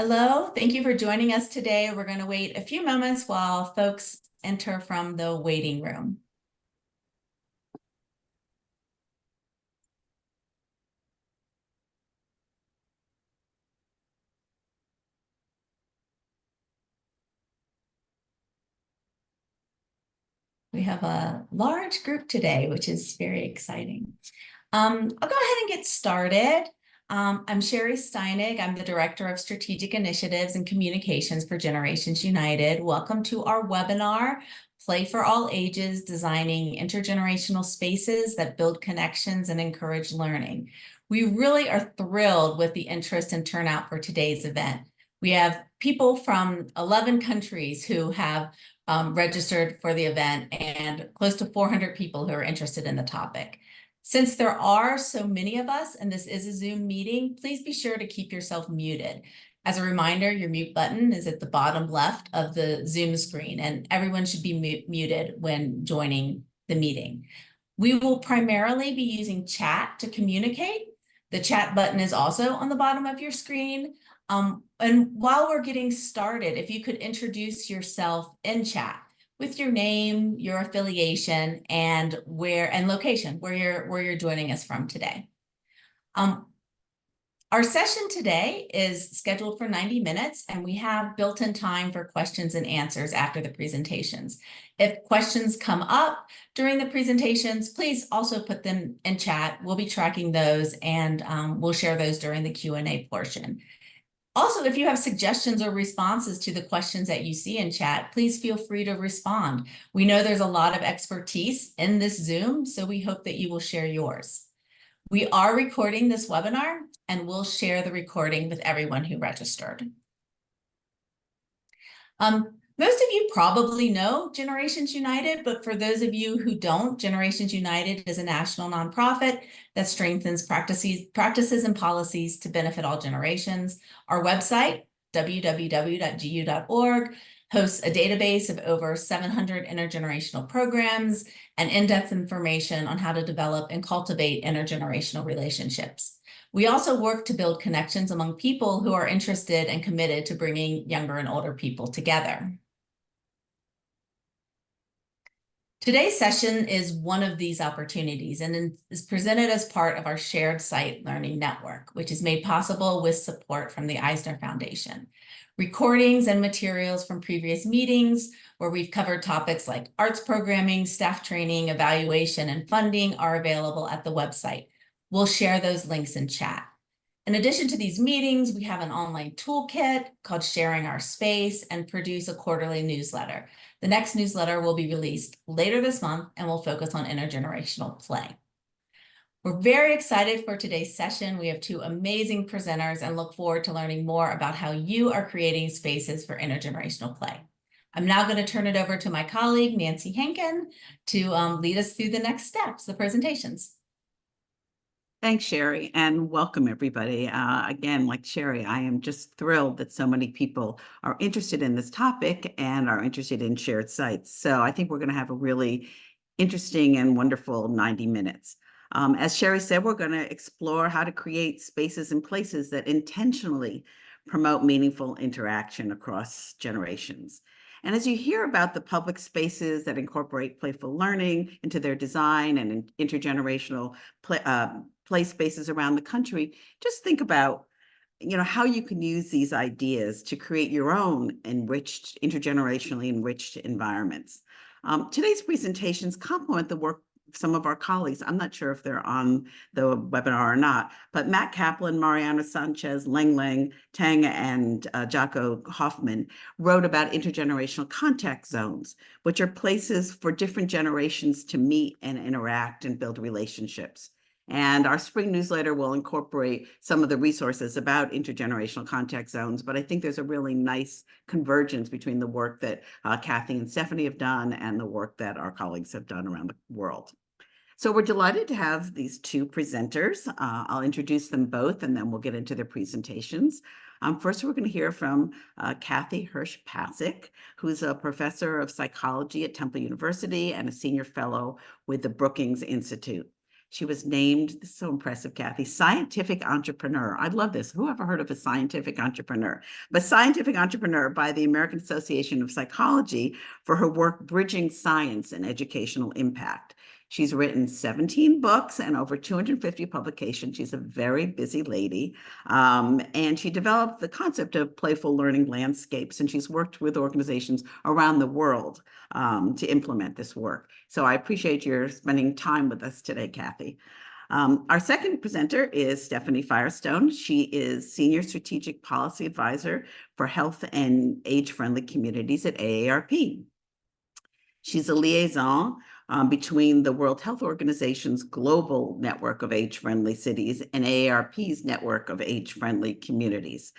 Hello, thank you for joining us today. We're going to wait a few moments while folks enter from the waiting room. We have a large group today, which is very exciting. I'll go ahead and get started. I'm Sherry Steinig. I'm the Director of Strategic Initiatives and Communications for Generations United. Welcome to our webinar, Play for All Ages, Designing Intergenerational Spaces that Build Connections and Encourage Learning. We really are thrilled with the interest and turnout for today's event. We have people from 11 countries who have registered for the event and close to 400 people who are interested in the topic. Since there are so many of us and this is a Zoom meeting, please be sure to keep yourself muted. As a reminder, your mute button is at the bottom left of the Zoom screen, and everyone should be muted when joining the meeting. We will primarily be using chat to communicate. The chat button is also on the bottom of your screen. And while we're getting started, if you could introduce yourself in chat with your name, your affiliation, and location where you're joining us from today. Our session today is scheduled for 90 minutes, and we have built-in time for questions and answers after the presentations. If questions come up during the presentations, please also put them in chat. We'll be tracking those, and we'll share those during the Q&A portion. Also, if you have suggestions or responses to the questions that you see in chat, please feel free to respond. We know there's a lot of expertise in this Zoom, so we hope that you will share yours. We are recording this webinar, and we'll share the recording with everyone who registered. Most of you probably know Generations United, but for those of you who don't, Generations United is a national nonprofit that strengthens practices and policies to benefit all generations. Our website, www.gu.org, hosts a database of over 700 intergenerational programs and in-depth information on how to develop and cultivate intergenerational relationships. We also work to build connections among people who are interested and committed to bringing younger and older people together. Today's session is one of these opportunities and is presented as part of our shared site learning network, which is made possible with support from the Eisner Foundation. Recordings and materials from previous meetings where we've covered topics like arts programming, staff training, evaluation, and funding are available at the website. We'll share those links in chat. In addition to these meetings, we have an online toolkit called Sharing Our Space and produce a quarterly newsletter. The next newsletter will be released later this month and will focus on intergenerational play. We're very excited for today's session. We have two amazing presenters and look forward to learning more about how you are creating spaces for intergenerational play. I'm now going to turn it over to my colleague, Nancy Henkin, to lead us through the next steps, the presentations. Thanks, Sherry, and welcome everybody. Again, like Sherry, I am just thrilled that so many people are interested in this topic and are interested in shared sites. So I think we're going to have a really interesting and wonderful 90 minutes. As Sherry said, we're going to explore how to create spaces and places that intentionally promote meaningful interaction across generations. And as you hear about the public spaces that incorporate playful learning into their design and intergenerational play spaces around the country, just think about, how you can use these ideas to create your own intergenerationally enriched environments. Today's presentations complement the work of some of our colleagues. I'm not sure if they're on the webinar or not, but Matt Kaplan, Mariana Sanchez, Leng Tang, and Jaco Hoffman wrote about intergenerational contact zones, which are places for different generations to meet and interact and build relationships. And our spring newsletter will incorporate some of the resources about intergenerational contact zones, but I think there's a really nice convergence between the work that Kathy and Stephanie have done and the work that our colleagues have done around the world. So we're delighted to have these two presenters. I'll introduce them both and then we'll get into their presentations. First, we're going to hear from Kathy Hirsh-Pasek, who's a professor of psychology at Temple University and a senior fellow with the Brookings Institute. She was named, this is so impressive, Kathy, scientific entrepreneur. I love this. Who ever heard of a scientific entrepreneur? But scientific entrepreneur by the American Association of Psychology for her work bridging science and educational impact. She's written 17 books and over 250 publications. She's a very busy lady. And she developed the concept of playful learning landscapes, and she's worked with organizations around the world to implement this work. So I appreciate your spending time with us today, Kathy. Our second presenter is Stephanie Firestone. She is Senior Strategic Policy Advisor for Health and Age-Friendly Communities at AARP. She's a liaison between the World Health Organization's global network of age-friendly cities and AARP's network of age-friendly communities.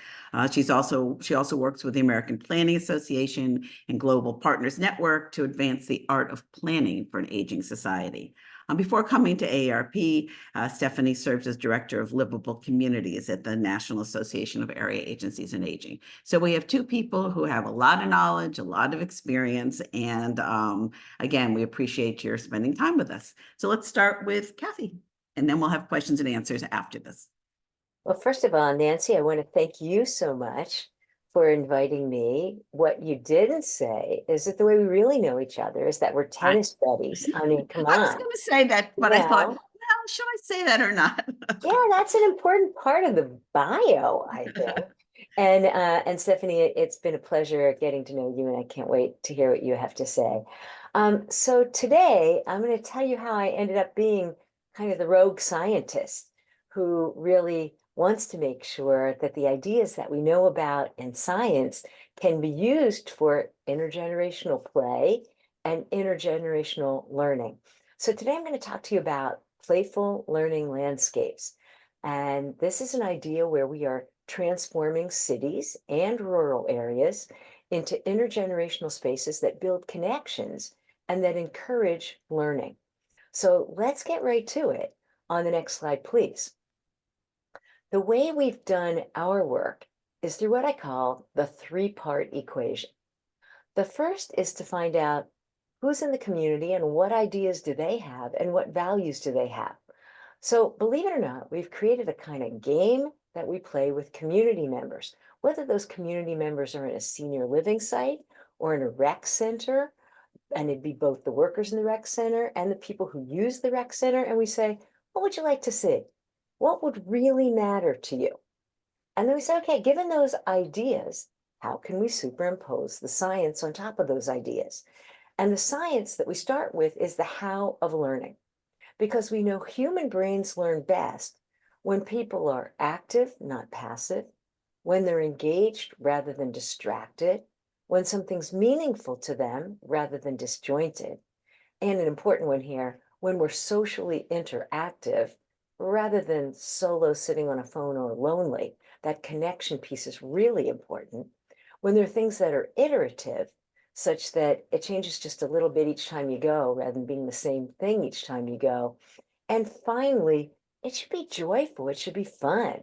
She also works with the American Planning Association and Global Partners Network to advance the art of planning for an aging society. Before coming to AARP, Stephanie served as Director of Livable Communities at the National Association of Area Agencies on Aging. So we have two people who have a lot of knowledge, a lot of experience, and again, we appreciate your spending time with us. So let's start with Kathy, and then we'll have questions and answers after this. Well, first of all, Nancy, I want to thank you so much for inviting me. What you didn't say is that the way we really know each other is that we're tennis buddies. I mean, come I was on. going to say that, but I thought, well, should I say that or not? Yeah, that's an important part of the bio, I think. And Stephanie, it's been a pleasure getting to know you, and I can't wait to hear what you have to say. So today, I'm going to tell you how I ended up being kind of the rogue scientist who really wants to make sure that the ideas that we know about in science can be used for intergenerational play and intergenerational learning. So today I'm going to talk to you about playful learning landscapes. And this is an idea where we are transforming cities and rural areas into intergenerational spaces that build connections and that encourage learning. So let's get right to it. On the next slide, please. The way we've done our work is through what I call the three-part equation. The first is to find out who's in the community and what ideas do they have and what values do they have. So believe it or not, we've created a kind of game that we play with community members, whether those community members are in a senior living site or in a rec center, and it'd be both the workers in the rec center and the people who use the rec center. And we say, what would you like to see? What would really matter to you? And then we say, okay, given those ideas, how can we superimpose the science on top of those ideas? And the science that we start with is the how of learning, because we know human brains learn best when people are active, not passive, when they're engaged rather than distracted, when something's meaningful to them rather than disjointed, and an important one here, when we're socially interactive rather than solo sitting on a phone or lonely. That connection piece is really important. When there are things that are iterative, such that it changes just a little bit each time you go rather than being the same thing each time you go. And finally, it should be joyful. It should be fun.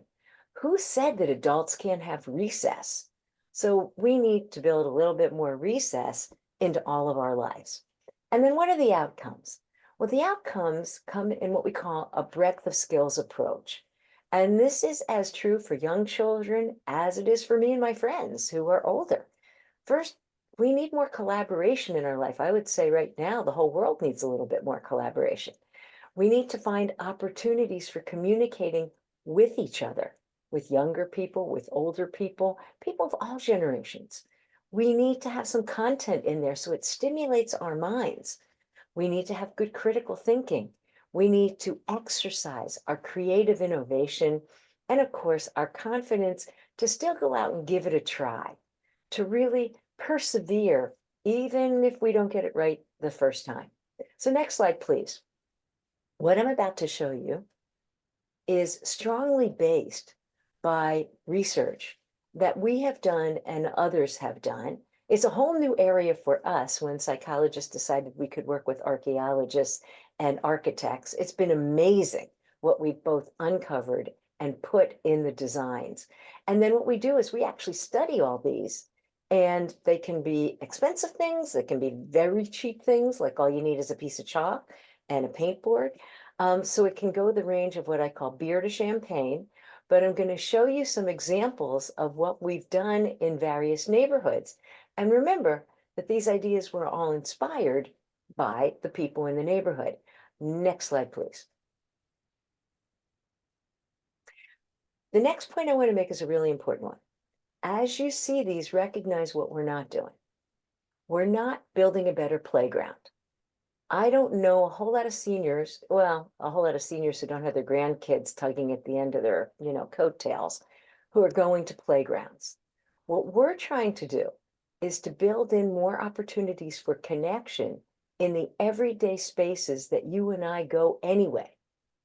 Who said that adults can't have recess? So we need to build a little bit more recess into all of our lives. And then what are the outcomes? Well, the outcomes come in what we call a breadth of skills approach. And this is as true for young children as it is for me and my friends who are older. First, we need more collaboration in our life. I would say right now, the whole world needs a little bit more collaboration. We need to find opportunities for communicating with each other, with younger people, with older people of all generations. We need to have some content in there so it stimulates our minds. We need to have good critical thinking. We need to exercise our creative innovation and, of course, our confidence to still go out and give it a try, to really persevere, even if we don't get it right the first time. So next slide, please. What I'm about to show you is strongly based by research that we have done and others have done. It's a whole new area for us when psychologists decided we could work with archaeologists and architects. It's been amazing what we've both uncovered and put in the designs. And then what we do is we actually study all these, and they can be expensive things, they can be very cheap things, like all you need is a piece of chalk and a paint board. So it can go the range of what I call beer to champagne, but I'm going to show you some examples of what we've done in various neighborhoods. And remember that these ideas were all inspired by the people in the neighborhood. Next slide, please. The next point I want to make is a really important one. As you see these, recognize what we're not doing. We're not building a better playground. I don't know a whole lot of seniors, well, a whole lot of seniors who don't have their grandkids tugging at the end of their, coattails, who are going to playgrounds. What we're trying to do is to build in more opportunities for connection in the everyday spaces that you and I go anyway,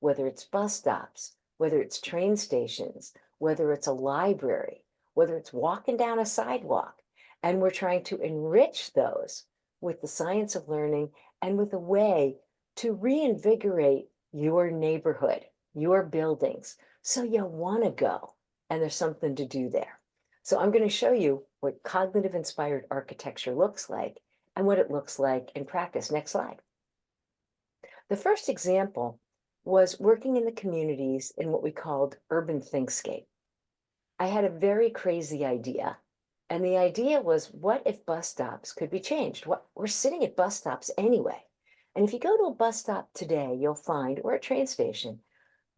whether it's bus stops, whether it's train stations, whether it's a library, whether it's walking down a sidewalk. And we're trying to enrich those with the science of learning and with a way to reinvigorate your neighborhood, your buildings, so you want to go and there's something to do there. So I'm going to show you what cognitive inspired architecture looks like and what it looks like in practice. Next slide. The first example was working in the communities in what we called urban thinkscape. I had a very crazy idea. And the idea was, what if bus stops could be changed? We're sitting at bus stops anyway. And if you go to a bus stop today, you'll find, or a train station,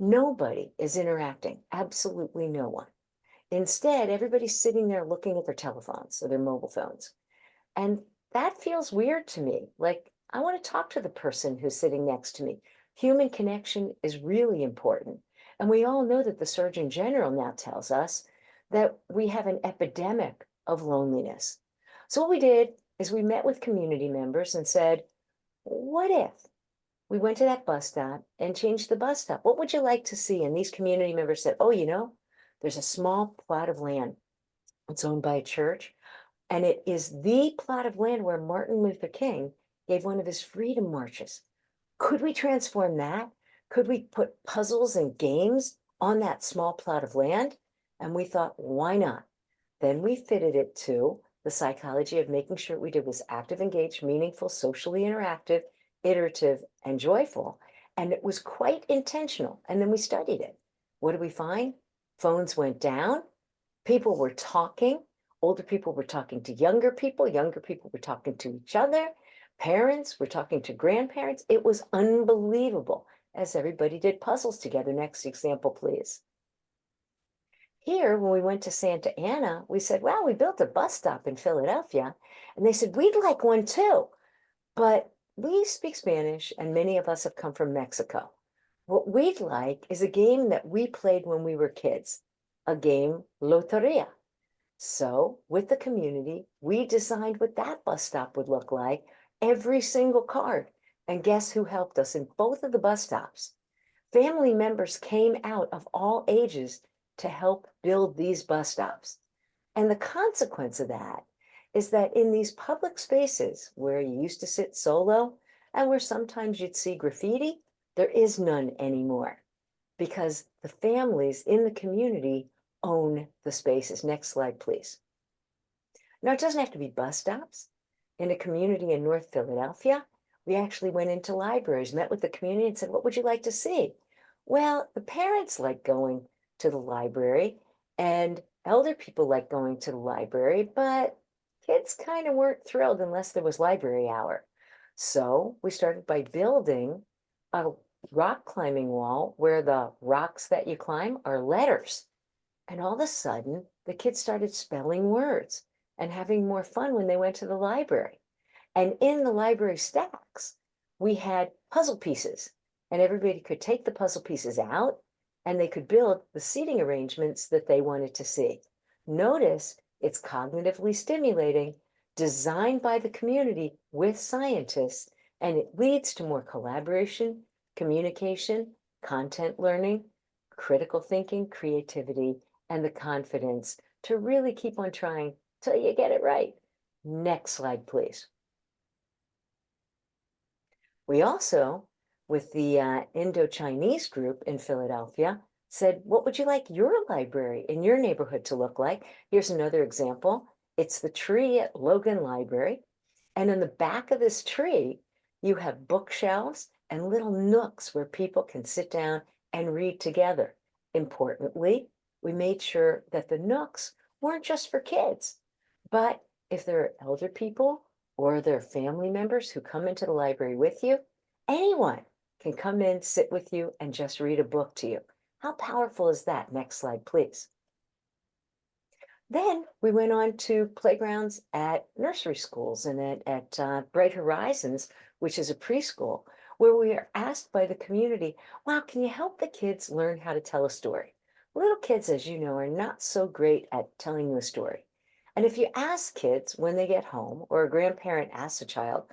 nobody is interacting, absolutely no one. Instead, everybody's sitting there looking at their telephones or their mobile phones. And that feels weird to me. Like, I want to talk to the person who's sitting next to me. Human connection is really important. And we all know that the Surgeon General now tells us that we have an epidemic of loneliness. So what we did is we met with community members and said, what if we went to that bus stop and changed the bus stop? What would you like to see? And these community members said, oh, there's a small plot of land. It's owned by a church. And it is the plot of land where Martin Luther King gave one of his freedom marches. Could we transform that? Could we put puzzles and games on that small plot of land? And we thought, why not? Then we fitted it to the psychology of making sure what we did was active, engaged, meaningful, socially interactive, iterative, and joyful. And it was quite intentional. And then we studied it. What did we find? Phones went down. People were talking. Older people were talking to younger people. Younger people were talking to each other. Parents were talking to grandparents. It was unbelievable as everybody did puzzles together. Next example, please. Here, when we went to Santa Ana, we said, wow, we built a bus stop in Philadelphia. And they said, we'd like one too. But we speak Spanish and many of us have come from Mexico. What we'd like is a game that we played when we were kids, a game, Loteria. So with the community, we designed what that bus stop would look like, every single card. And guess who helped us in both of the bus stops? Family members came out of all ages to help build these bus stops. And the consequence of that is that in these public spaces where you used to sit solo and where sometimes you'd see graffiti, there is none anymore because the families in the community own the spaces. Next slide, please. Now, it doesn't have to be bus stops. In a community in North Philadelphia, we actually went into libraries, met with the community and said, what would you like to see? Well, the parents like going to the library and elder people like going to the library, but kids kind of weren't thrilled unless there was library hour. So we started by building a rock climbing wall where the rocks that you climb are letters. And all of a sudden, the kids started spelling words and having more fun when they went to the library. And in the library stacks, we had puzzle pieces, and everybody could take the puzzle pieces out and they could build the seating arrangements that they wanted to see. Notice it's cognitively stimulating, designed by the community with scientists, and it leads to more collaboration, communication, content learning, critical thinking, creativity, and the confidence to really keep on trying till you get it right. Next slide, please. We also, with the Indo-Chinese group in Philadelphia, said, what would you like your library in your neighborhood to look like? Here's another example. It's the tree at Logan Library. And in the back of this tree, you have bookshelves and little nooks where people can sit down and read together. Importantly, we made sure that the nooks weren't just for kids, but if there are elder people or there are family members who come into the library with you, anyone can come in, sit with you, and just read a book to you. How powerful is that? Next slide, please. Then we went on to playgrounds at nursery schools and at Bright Horizons, which is a preschool, where we are asked by the community, wow, can you help the kids learn how to tell a story? Little kids, as you know, are not so great at telling you a story. And if you ask kids when they get home, or a grandparent asks a child,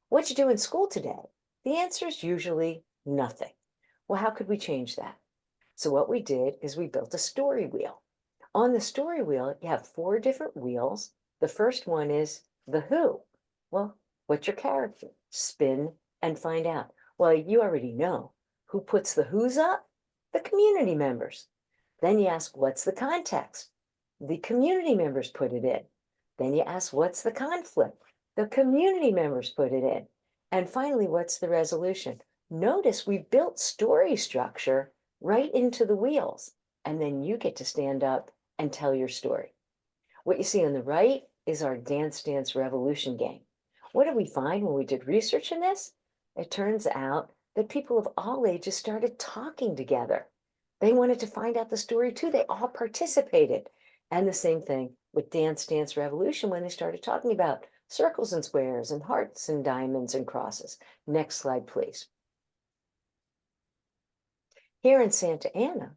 what'd you do in school today? The answer is usually nothing. Well, how could we change that? So what we did is we built a story wheel. On the story wheel, you have 4 different wheels. The first one is the who. Well, what's your character? Spin and find out. Well, you already know. Who puts the who's up? The community members. Then you ask, what's the context? The community members put it in. Then you ask, what's the conflict? The community members put it in. And finally, what's the resolution? Notice we built story structure right into the wheels, and then you get to stand up and tell your story. What you see on the right is our Dance Dance Revolution game. What did we find when we did research in this? It turns out that people of all ages started talking together. They wanted to find out the story too. They all participated. And the same thing with Dance Dance Revolution when they started talking about circles and squares and hearts and diamonds and crosses. Next slide, please. Here in Santa Ana,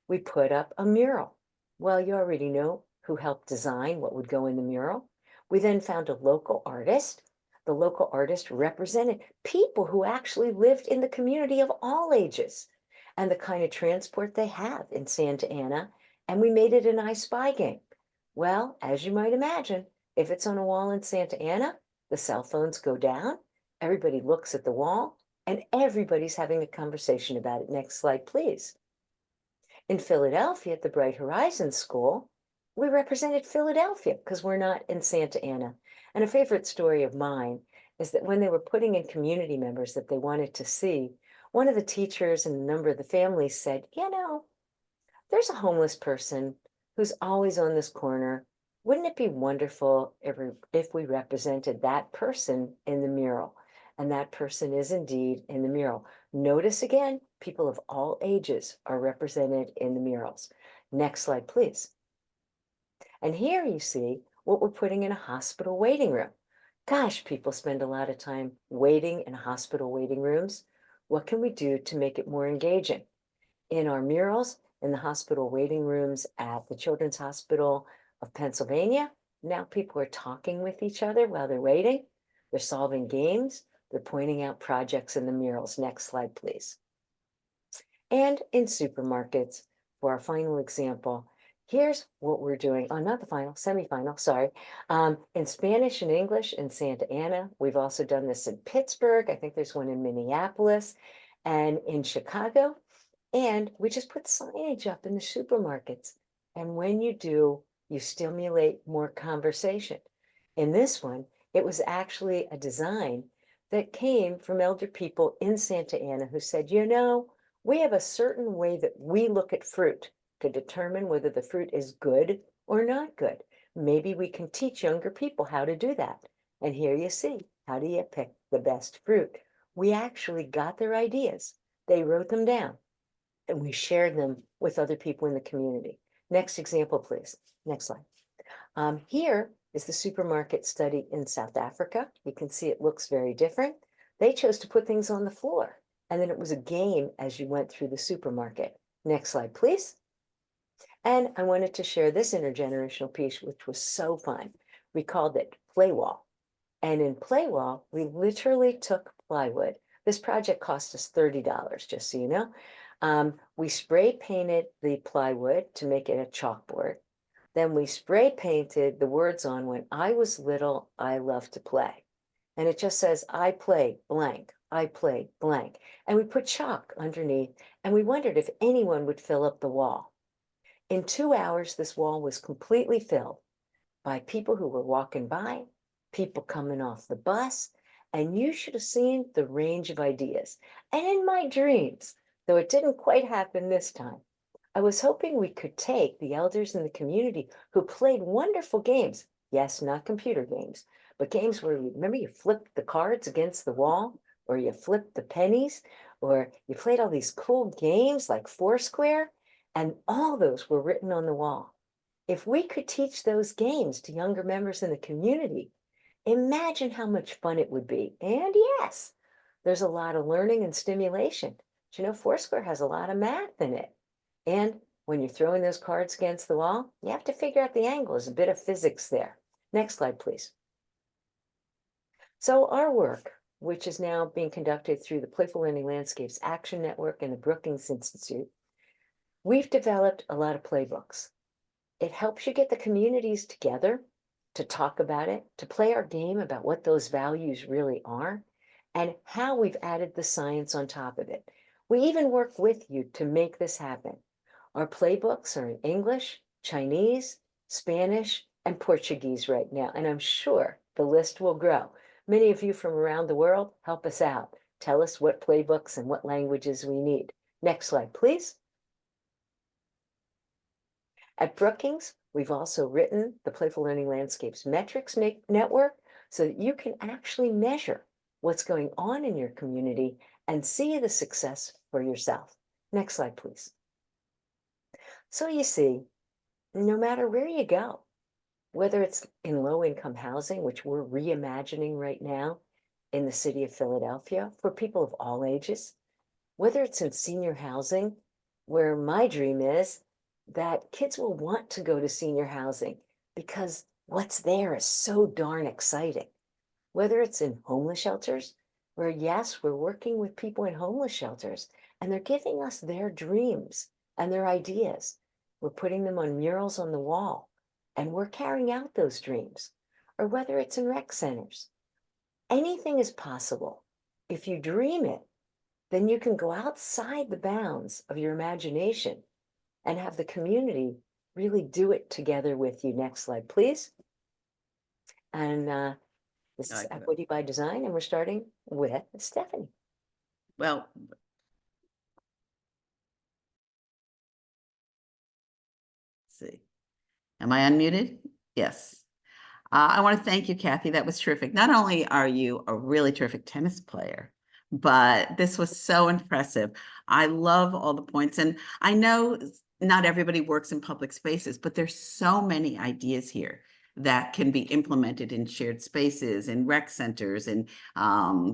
we put up a mural. Well, you already know who helped design what would go in the mural. We then found a local artist. The local artist represented people who actually lived in the community of all ages and the kind of transport they have in Santa Ana, and we made it an I Spy game. Well, as you might imagine, if it's on a wall in Santa Ana, the cell phones go down, everybody looks at the wall, and everybody's having a conversation about it. Next slide, please. In Philadelphia at the Bright Horizons School, we represented Philadelphia because we're not in Santa Ana. And a favorite story of mine is that when they were putting in community members that they wanted to see, one of the teachers and a number of the families said, you know, there's a homeless person who's always on this corner. Wouldn't it be wonderful if we represented that person in the mural? And that person is indeed in the mural. Notice again, people of all ages are represented in the murals. Next slide, please. And here you see what we're putting in a hospital waiting room. Gosh, people spend a lot of time waiting in hospital waiting rooms. What can we do to make it more engaging? In our murals, in the hospital waiting rooms at the Children's Hospital of Pennsylvania, now people are talking with each other while they're waiting. They're solving games. They're pointing out projects in the murals. Next slide, please. And in supermarkets, for our final example, here's what we're doing. Oh, not the final, semifinal, sorry. In Spanish and English in Santa Ana. We've also done this in Pittsburgh. I think there's one in Minneapolis and in Chicago. And we just put signage up in the supermarkets. And when you do, you stimulate more conversation. In this one, it was actually a design that came from elder people in Santa Ana who said, you know, we have a certain way that we look at fruit to determine whether the fruit is good or not good. Maybe we can teach younger people how to do that. And here you see, how do you pick the best fruit? We actually got their ideas. They wrote them down and we shared them with other people in the community. Next example, please. Next slide. Here is the supermarket study in South Africa. You can see it looks very different. They chose to put things on the floor, and then it was a game as you went through the supermarket. Next slide, please. And I wanted to share this intergenerational piece, which was so fun. We called it Playwall. And in Playwall, we literally took plywood. This project cost us $30, just so you know. We spray painted the plywood to make it a chalkboard. Then we spray painted the words on, when I was little, I loved to play. And it just says, I play blank, I play blank. And we put chalk underneath, and we wondered if anyone would fill up the wall. In 2 hours, this wall was completely filled by people who were walking by, people coming off the bus, and you should have seen the range of ideas. And in my dreams, though it didn't quite happen this time, I was hoping we could take the elders in the community who played wonderful games. Yes, not computer games, but games where remember you flipped the cards against the wall, or you flipped the pennies, or you played all these cool games like Foursquare, and all those were written on the wall. If we could teach those games to younger members in the community, imagine how much fun it would be. And yes, there's a lot of learning and stimulation. But you know, Foursquare has a lot of math in it. And when you're throwing those cards against the wall, you have to figure out the angle. There's a bit of physics there. Next slide, please. So our work, which is now being conducted through the Playful Learning Landscapes Action Network and the Brookings Institute, we've developed a lot of playbooks. It helps you get the communities together to talk about it, to play our game about what those values really are, and how we've added the science on top of it. We even work with you to make this happen. Our playbooks are in English, Chinese, Spanish, and Portuguese right now, and I'm sure the list will grow. Many of you from around the world, help us out. Tell us what playbooks and what languages we need. Next slide, please. At Brookings, we've also written the Playful Learning Landscapes Metrics Network so that you can actually measure what's going on in your community and see the success for yourself. Next slide, please. So you see, no matter where you go, whether it's in low-income housing, which we're reimagining right now in the city of Philadelphia for people of all ages, whether it's in senior housing, where my dream is that kids will want to go to senior housing because what's there is so darn exciting. Whether it's in homeless shelters, where yes, we're working with people in homeless shelters and they're giving us their dreams and their ideas. We're putting them on murals on the wall and we're carrying out those dreams. Or whether it's in rec centers. Anything is possible. If you dream it, then you can go outside the bounds of your imagination and have the community really do it together with you. Next slide, please. And this is Equity by Design, and we're starting with Stephanie. Well, let's see. Am I unmuted? Yes. I want to thank you, Kathy. That was terrific. Not only are you a really terrific tennis player, but this was so impressive. I love all the points. And I know not everybody works in public spaces, but there's so many ideas here that can be implemented in shared spaces, in rec centers, in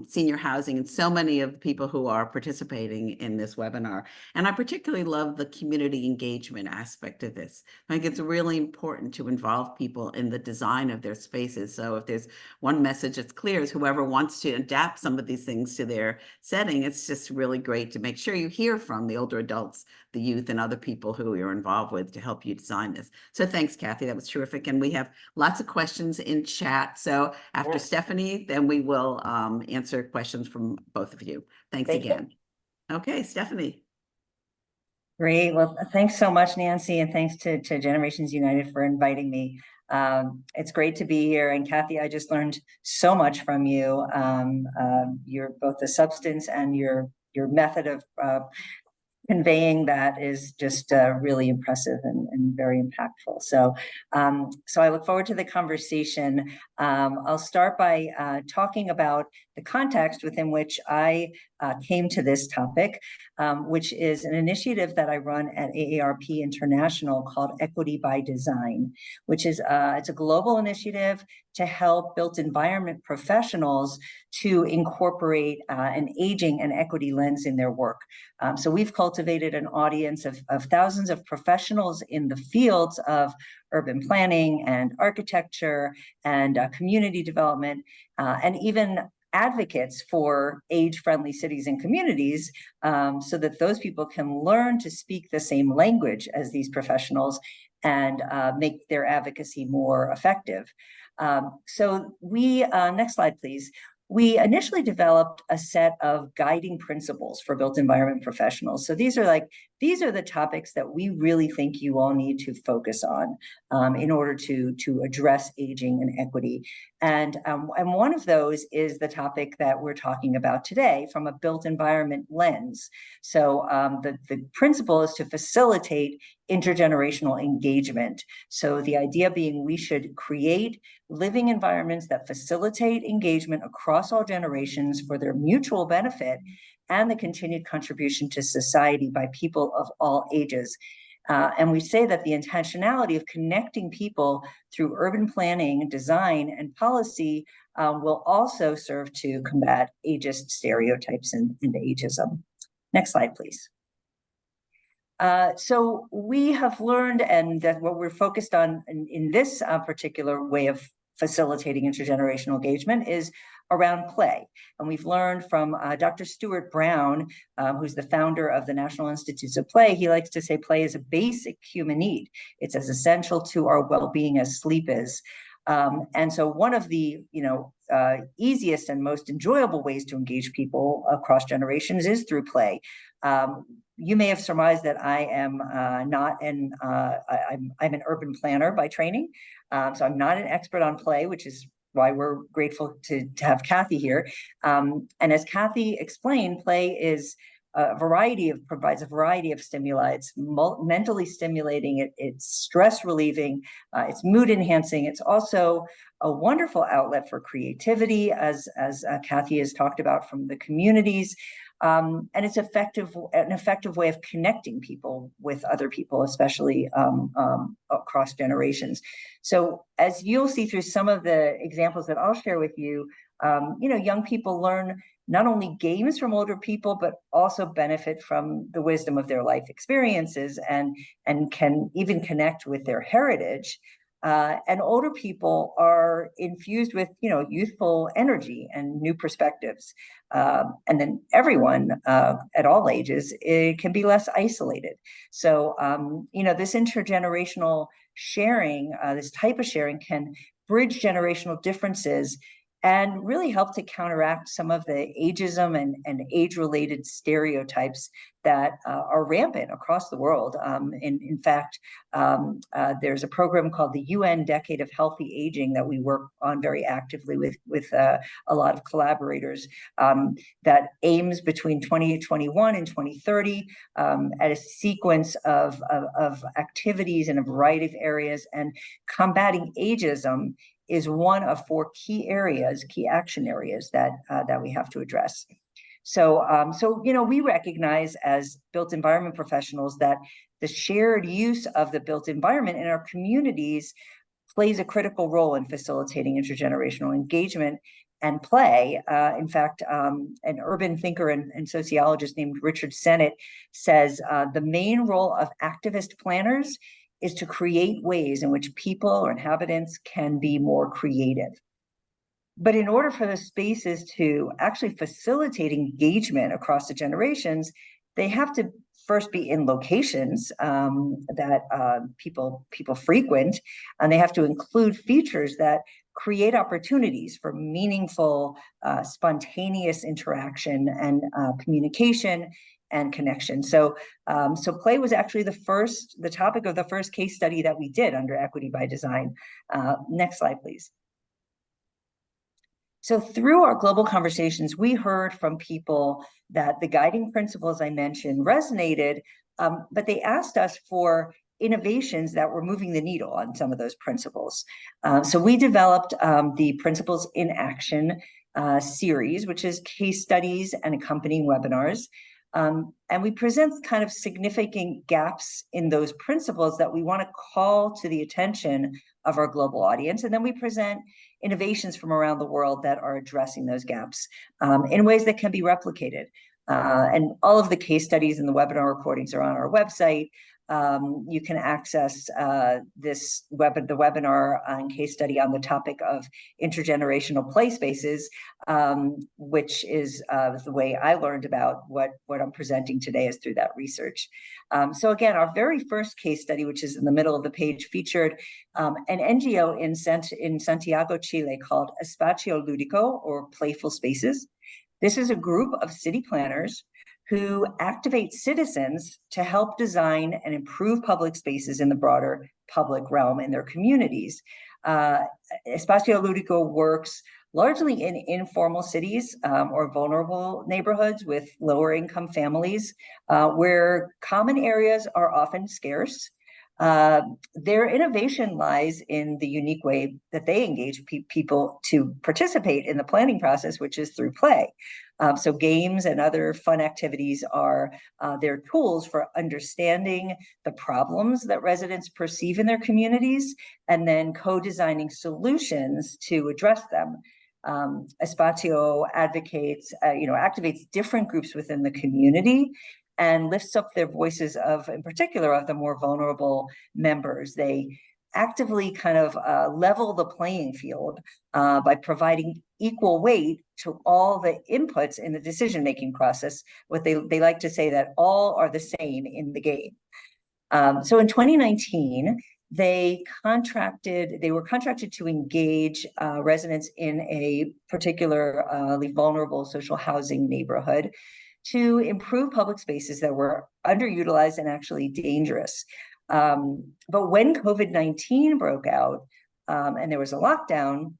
senior housing, and so many of the people who are participating in this webinar. And I particularly love the community engagement aspect of this. I think it's really important to involve people in the design of their spaces. So if there's one message that's clear is whoever wants to adapt some of these things to their setting, it's just really great to make sure you hear from the older adults, the youth, and other people who you're involved with to help you design this. So thanks, Kathy. That was terrific. And we have lots of questions in chat. So after Stephanie, then we will answer questions from both of you. Thanks again. Okay, Stephanie. Great. Well, thanks so much, Nancy, and thanks to Generations United for inviting me. It's great to be here. And Kathy, I just learned so much from you. You're both the substance and your method of conveying that is just really impressive and very impactful. So, so I look forward to the conversation. I'll start by talking about the context within which I came to this topic, which is an initiative that I run at AARP International called Equity by Design, which is it's a global initiative to help built environment professionals to incorporate an aging and equity lens in their work. So we've cultivated an audience of thousands of professionals in the fields of urban planning and architecture and community development, and even advocates for age-friendly cities and communities, so that those people can learn to speak the same language as these professionals and make their advocacy more effective. So we, next slide, please. We initially developed a set of guiding principles for built environment professionals. So these are like these are the topics that we really think you all need to focus on in order to address aging and equity. And one of those is the topic that we're talking about today from a built environment lens. So the principle is to facilitate intergenerational engagement. So the idea being we should create living environments that facilitate engagement across all generations for their mutual benefit and the continued contribution to society by people of all ages. And we say that the intentionality of connecting people through urban planning, design, and policy will also serve to combat ageist stereotypes and ageism. Next slide, please. So we have learned, and that what we're focused on in this particular way of facilitating intergenerational engagement is around play. And we've learned from Dr. Stuart Brown, who's the founder of the National Institutes of Play. He likes to say play is a basic human need. It's as essential to our well-being as sleep is. And so one of the easiest and most enjoyable ways to engage people across generations is through play. You may have surmised that I am not an I'm an urban planner by training, so I'm not an expert on play, which is why we're grateful to have Kathy here. And as Kathy explained, play is provides a variety of stimuli. It's mentally stimulating, it's stress relieving, it's mood enhancing. It's also a wonderful outlet for creativity, as Kathy has talked about from the communities. And it's an effective way of connecting people with other people, especially across generations. So as you'll see through some of the examples that I'll share with you, young people learn not only games from older people, but also benefit from the wisdom of their life experiences and can even connect with their heritage. And older people are infused with, youthful energy and new perspectives. And then everyone at all ages, it can be less isolated. So, this intergenerational sharing, this type of sharing can bridge generational differences and really help to counteract some of the ageism and age-related stereotypes that are rampant across the world. In fact, there's a program called the UN Decade of Healthy Aging that we work on very actively with a lot of collaborators that aims between 2021 and 2030 at a sequence of activities in a variety of areas, and combating ageism is one of 4 key action areas that we have to address. So we recognize as built environment professionals that the shared use of the built environment in our communities plays a critical role in facilitating intergenerational engagement and play. In fact, an urban thinker and sociologist named Richard Sennett says the main role of activist planners is to create ways in which people or inhabitants can be more creative. But in order for the spaces to actually facilitate engagement across the generations, they have to first be in locations that people frequent, and they have to include features that create opportunities for meaningful, spontaneous interaction and communication and connection. So play was actually the topic of the first case study that we did under Equity by Design. Next slide, please. So through our global conversations, we heard from people that the guiding principles I mentioned resonated, but they asked us for innovations that were moving the needle on some of those principles. So we developed the Principles in Action series, which is case studies and accompanying webinars. And we present kind of significant gaps in those principles that we want to call to the attention of our global audience. And then we present innovations from around the world that are addressing those gaps in ways that can be replicated. And all of the case studies and the webinar recordings are on our website. You can access the webinar and case study on the topic of intergenerational play spaces, which is the way I learned about what I'm presenting today is through that research. So again, our very first case study, which is in the middle of the page, featured an NGO in Santiago, Chile called Espacio Lúdico, or Playful Spaces. This is a group of city planners who activate citizens to help design and improve public spaces in the broader public realm in their communities. Espacio Ludico works largely in informal cities or vulnerable neighborhoods with lower income families where common areas are often scarce. Their innovation lies in the unique way that they engage people to participate in the planning process, which is through play. So games and other fun activities are their tools for understanding the problems that residents perceive in their communities and then co-designing solutions to address them. Espacio activates different groups within the community and lifts up their voices of, in particular, of the more vulnerable members. They actively kind of level the playing field by providing equal weight to all the inputs in the decision-making process. What they like to say that all are the same in the game. So in 2019, they were contracted to engage residents in a particularly vulnerable social housing neighborhood to improve public spaces that were underutilized and actually dangerous. But when COVID-19 broke out and there was a lockdown,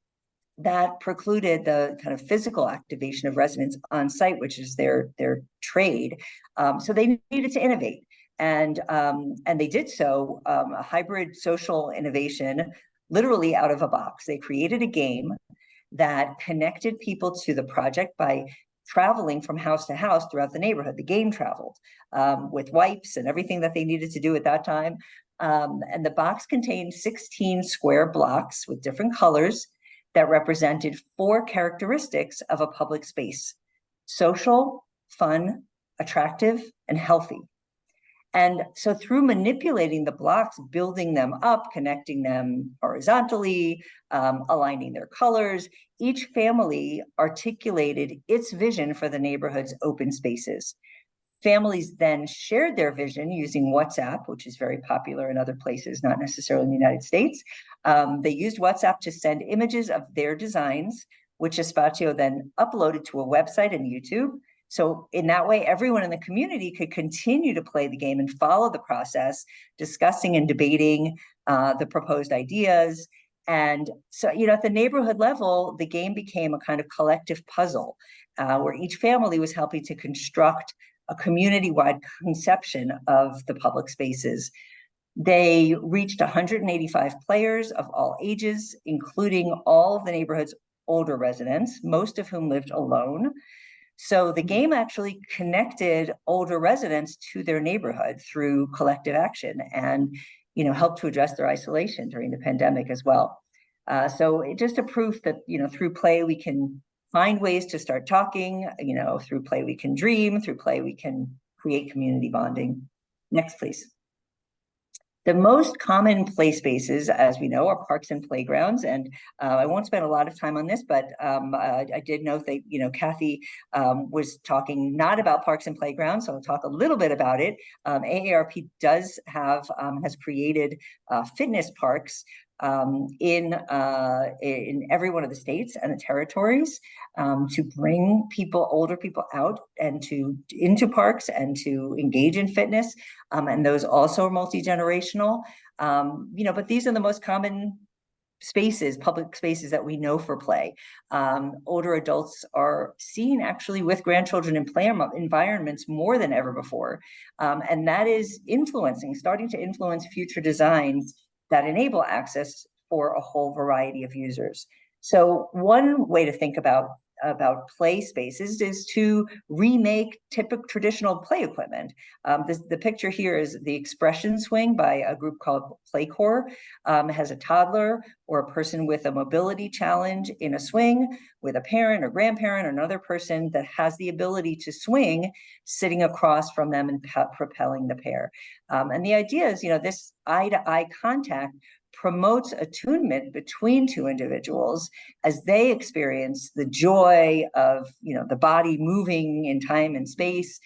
that precluded the kind of physical activation of residents on site, which is their trade. So they needed to innovate. And they did so, a hybrid social innovation, literally out of a box. They created a game that connected people to the project by traveling from house to house throughout the neighborhood. The game traveled with wipes and everything that they needed to do at that time. And the box contained 16 square blocks with different colors that represented 4 characteristics of a public space: social, fun, attractive, and healthy. And so through manipulating the blocks, building them up, connecting them horizontally, aligning their colors, each family articulated its vision for the neighborhood's open spaces. Families then shared their vision using WhatsApp, which is very popular in other places, not necessarily in the United States. They used WhatsApp to send images of their designs, which Espacio then uploaded to a website and YouTube. So in that way, everyone in the community could continue to play the game and follow the process, discussing and debating the proposed ideas. And so, at the neighborhood level, the game became a kind of collective puzzle where each family was helping to construct a community-wide conception of the public spaces. They reached 185 players of all ages, including all of the neighborhood's older residents, most of whom lived alone. So the game actually connected older residents to their neighborhood through collective action and, helped to address their isolation during the pandemic as well. So it just a proof that, through play, we can find ways to start talking, through play, we can dream, through play, we can create community bonding. Next, please. The most common play spaces, as we know, are parks and playgrounds. And I won't spend a lot of time on this, but I did note that, Kathy was talking not about parks and playgrounds, so I'll talk a little bit about it. AARP does has created fitness parks in every one of the states and the territories to bring older people out and into parks and to engage in fitness. And those also are multi-generational. But these are the most common spaces, public spaces that we know for play. Older adults are seen actually with grandchildren in play environments more than ever before. And that is starting to influence future designs that enable access for a whole variety of users. So one way to think about play spaces is to remake typical traditional play equipment. The picture here is the expression swing by a group called Playcore. It has a toddler or a person with a mobility challenge in a swing with a parent or grandparent or another person that has the ability to swing sitting across from them and propelling the pair. And the idea is, this eye-to-eye contact promotes attunement between two individuals as they experience the joy of, the body moving in time and space.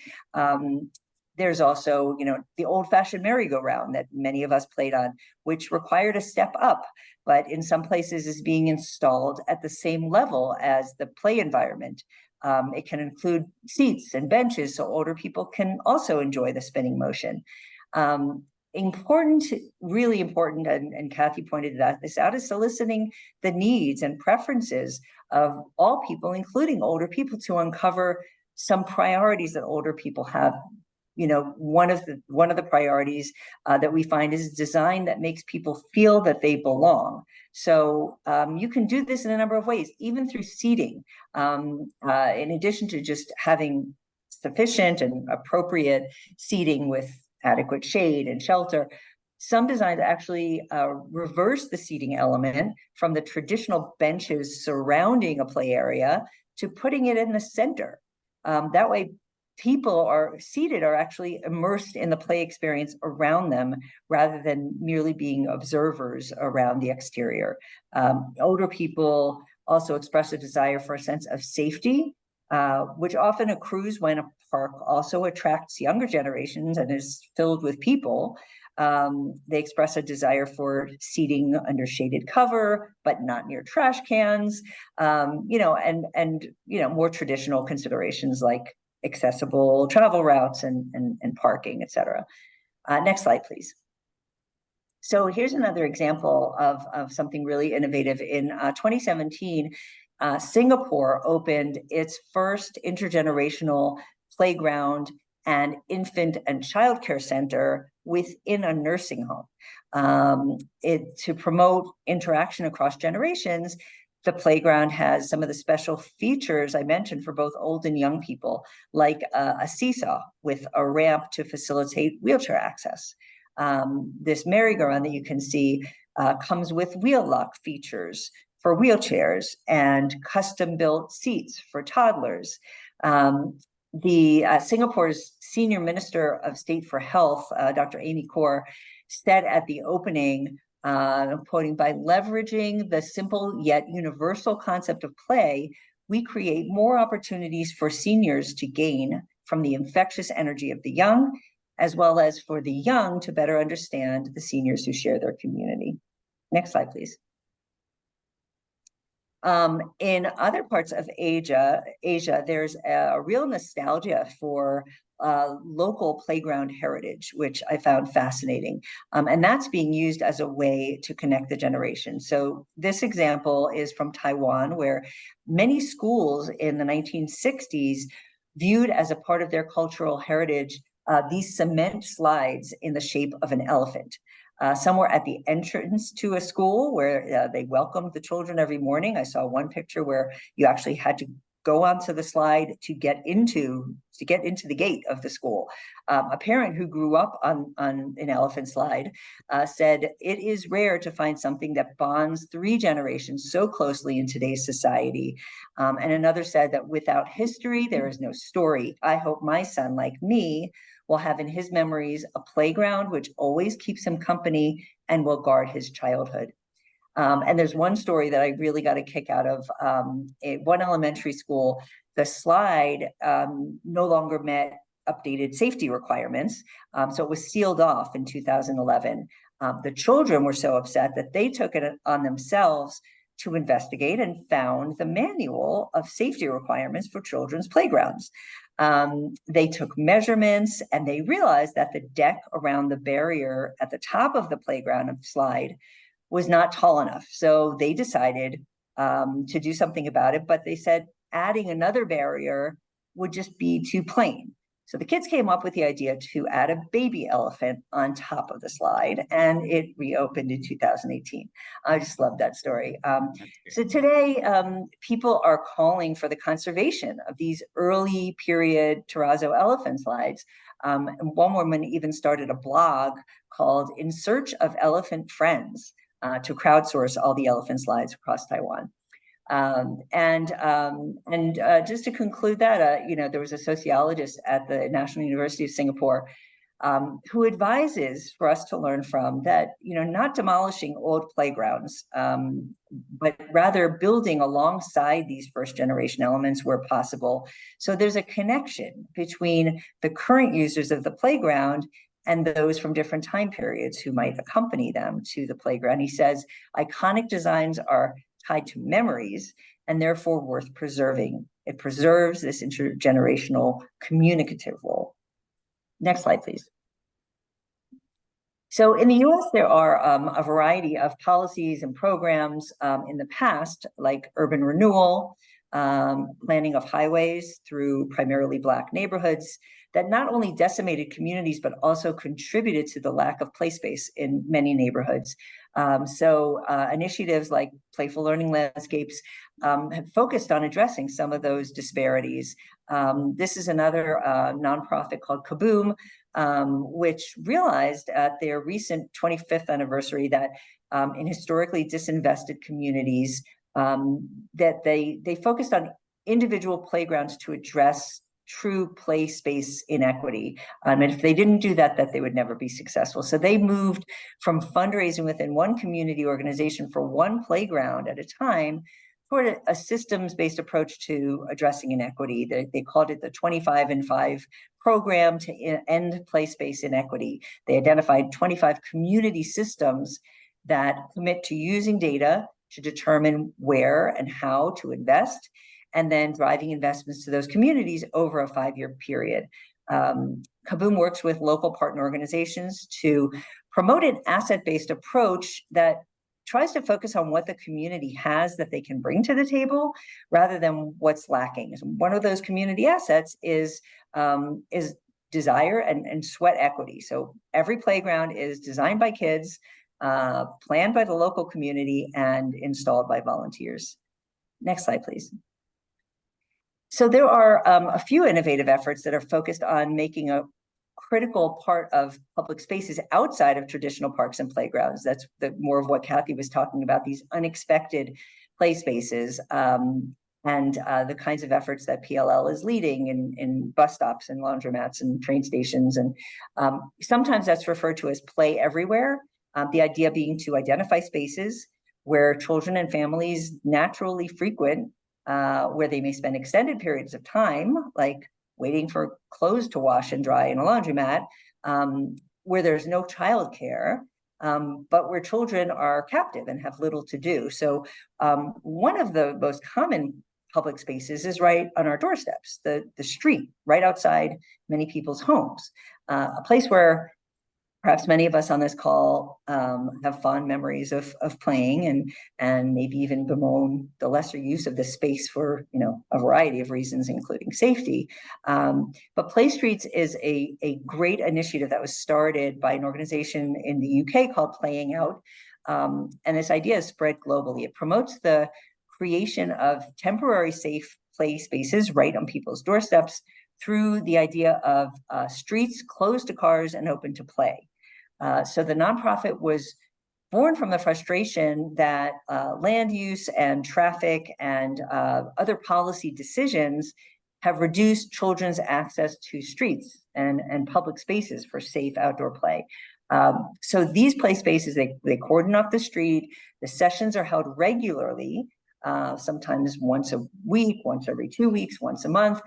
There's also, the old-fashioned merry-go-round that many of us played on, which required a step up, but in some places is being installed at the same level as the play environment. It can include seats and benches so older people can also enjoy the spinning motion. Important, really important, and Kathy pointed this out, is soliciting the needs and preferences of all people, including older people, to uncover some priorities that older people have. You know, one of the priorities that we find is design that makes people feel that they belong. So you can do this in a number of ways, even through seating. In addition to just having sufficient and appropriate seating with adequate shade and shelter, some designs actually reverse the seating element from the traditional benches surrounding a play area to putting it in the center. That way, people are actually immersed in the play experience around them rather than merely being observers around the exterior. Older people also express a desire for a sense of safety, which often accrues when a park also attracts younger generations and is filled with people. They express a desire for seating under shaded cover, but not near trash cans, and more traditional considerations like accessible travel routes and parking, et cetera. Next slide, please. So here's another example of something really innovative. In 2017, Singapore opened its first intergenerational playground and infant and childcare center within a nursing home. To promote interaction across generations, the playground has some of the special features I mentioned for both old and young people, like a seesaw with a ramp to facilitate wheelchair access. This merry-go-round that you can see comes with wheel lock features for wheelchairs and custom-built seats for toddlers. Singapore's Senior Minister of State for Health, Dr. Amy Khor, said at the opening, quoting, "By leveraging the simple yet universal concept of play, we create more opportunities for seniors to gain from the infectious energy of the young, as well as for the young to better understand the seniors who share their community." Next slide, please. In other parts of Asia, there's a real nostalgia for local playground heritage, which I found fascinating. And that's being used as a way to connect the generations. So this example is from Taiwan, where many schools in the 1960s viewed as a part of their cultural heritage these cement slides in the shape of an elephant. Some were at the entrance to a school where they welcomed the children every morning. I saw one picture where you actually had to go onto the slide to get into the gate of the school. A parent who grew up on an elephant slide said, "It is rare to find something that bonds 3 generations so closely in today's society." And another said that without history, there is no story. I hope my son, like me, will have in his memories a playground which always keeps him company and will guard his childhood. And there's one story that I really got a kick out of. One elementary school, the slide no longer met updated safety requirements, so it was sealed off in 2011. The children were so upset that they took it on themselves to investigate and found the manual of safety requirements for children's playgrounds. They took measurements and they realized that the deck around the barrier at the top of the playground slide was not tall enough. So they decided to do something about it, but they said adding another barrier would just be too plain. So the kids came up with the idea to add a baby elephant on top of the slide, and it reopened in 2018. I just love that story. So today, people are calling for the conservation of these early period terrazzo elephant slides. And one woman even started a blog called "In Search of Elephant Friends" to crowdsource all the elephant slides across Taiwan. Just to conclude that, there was a sociologist at the National University of Singapore who advises for us to learn from that, not demolishing old playgrounds, but rather building alongside these first generation elements where possible. So there's a connection between the current users of the playground and those from different time periods who might accompany them to the playground. He says, iconic designs are tied to memories and therefore worth preserving. It preserves this intergenerational communicative role. Next slide, please. So in the US, there are a variety of policies and programs in the past, like urban renewal, planning of highways through primarily Black neighborhoods, that not only decimated communities, but also contributed to the lack of play space in many neighborhoods. Initiatives like Playful Learning Landscapes have focused on addressing some of those disparities. This is another nonprofit called Kaboom, which realized at their recent 25th anniversary that in historically disinvested communities, that they focused on individual playgrounds to address true play space inequity. And if they didn't do that, they would never be successful. So they moved from fundraising within one community organization for one playground at a time toward a systems-based approach to addressing inequity. They called it the 25 and 5 program to end play space inequity. They identified 25 community systems that commit to using data to determine where and how to invest, and then driving investments to those communities over a 5-year period. Kaboom works with local partner organizations to promote an asset-based approach that tries to focus on what the community has that they can bring to the table rather than what's lacking. One of those community assets is desire and sweat equity. So every playground is designed by kids, planned by the local community, and installed by volunteers. Next slide, please. So there are a few innovative efforts that are focused on making a critical part of public spaces outside of traditional parks and playgrounds. That's more of what Kathy was talking about, these unexpected play spaces, and the kinds of efforts that PLL is leading in bus stops and laundromats and train stations. And sometimes that's referred to as play everywhere. The idea being to identify spaces where children and families naturally frequent, where they may spend extended periods of time, like waiting for clothes to wash and dry in a laundromat, where there's no childcare, but where children are captive and have little to do. So one of the most common public spaces is right on our doorsteps, the street, right outside many people's homes, a place where perhaps many of us on this call have fond memories of playing, and maybe even bemoan the lesser use of the space for a variety of reasons, including safety. But Play Streets is a great initiative that was started by an organization in the UK called Playing Out, and this idea is spread globally. It promotes the creation of temporary safe play spaces right on people's doorsteps through the idea of streets closed to cars and open to play. So the nonprofit was born from the frustration that land use and traffic and other policy decisions have reduced children's access to streets and public spaces for safe outdoor play. So these play spaces, they cordon off the street. The sessions are held regularly, sometimes once a week, once every 2 weeks, once a month.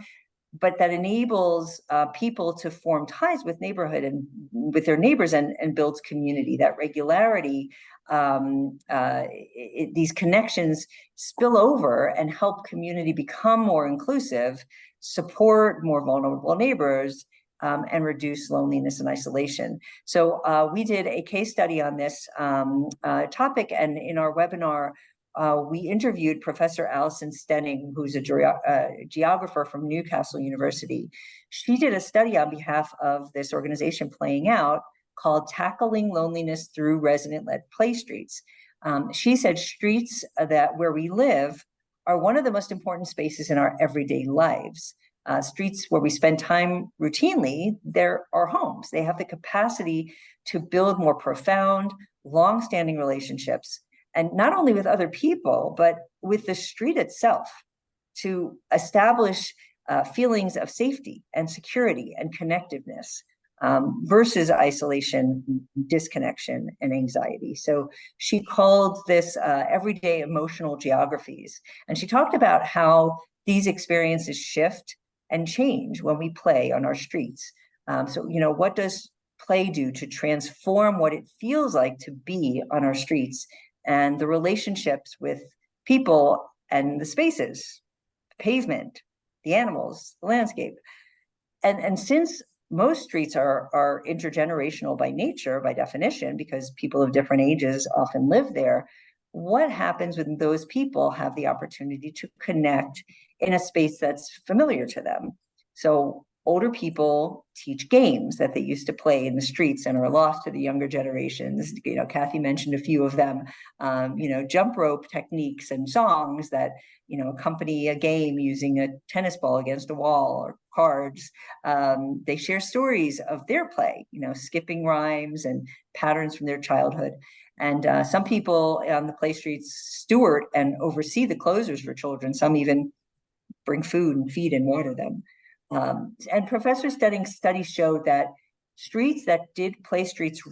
But that enables people to form ties with neighborhood and with their neighbors and builds community. That regularity, these connections spill over and help community become more inclusive, support more vulnerable neighbors, and reduce loneliness and isolation. So we did a case study on this topic, and in our webinar, we interviewed Professor Alison Stenning, who's a geographer from Newcastle University. She did a study on behalf of this organization Playing Out called Tackling Loneliness Through Resident-Led Play Streets. She said streets where we live are one of the most important spaces in our everyday lives. Streets where we spend time routinely, they're our homes. They have the capacity to build more profound, long-standing relationships, and not only with other people, but with the street itself, to establish feelings of safety and security and connectiveness versus isolation, disconnection, and anxiety. So she called this everyday emotional geographies. And she talked about how these experiences shift and change when we play on our streets. So, what does play do to transform what it feels like to be on our streets and the relationships with people and the spaces, pavement, the animals, the landscape. And since most streets are intergenerational by nature, by definition, because people of different ages often live there, what happens when those people have the opportunity to connect in a space that's familiar to them? So older people teach games that they used to play in the streets and are lost to the younger generations. You know, Kathy mentioned a few of them, you know, jump rope techniques and songs that, you know, accompany a game using a tennis ball against a wall or cards. They share stories of their play, you know, skipping rhymes and patterns from their childhood. And some people on the play streets steward and oversee the closures for children. Some even bring food and feed and water them. And professors studying studies showed that streets that did play streets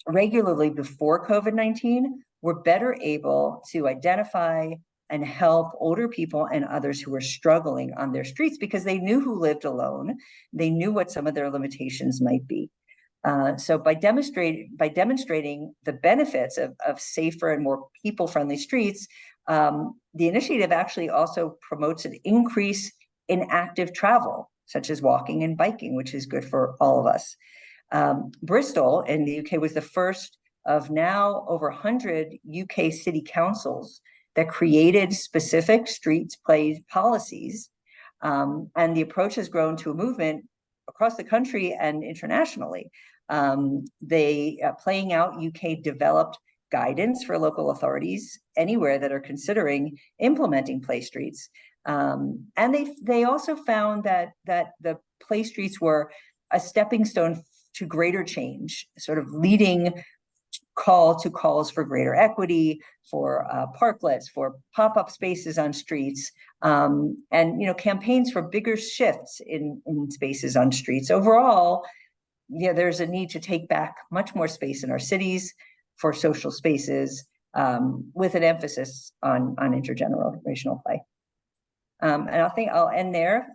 regularly before COVID-19 were better able to identify and help older people and others who were struggling on their streets because they knew who lived alone. They knew what some of their limitations might be. So by demonstrating the benefits of safer and more people-friendly streets, the initiative actually also promotes an increase in active travel, such as walking and biking, which is good for all of us. Bristol in the UK was the first of now over 100 UK city councils that created specific streets play policies. And the approach has grown to a movement across the country and internationally. Playing Out UK developed guidance for local authorities anywhere that are considering implementing play streets. And they also found that the play streets were a stepping stone to greater change, sort of leading calls for greater equity, for parklets, for pop-up spaces on streets, and you know, campaigns for bigger shifts in spaces on streets. Overall, yeah, there's a need to take back much more space in our cities for social spaces, with an emphasis on intergenerational play. And I think I'll end there.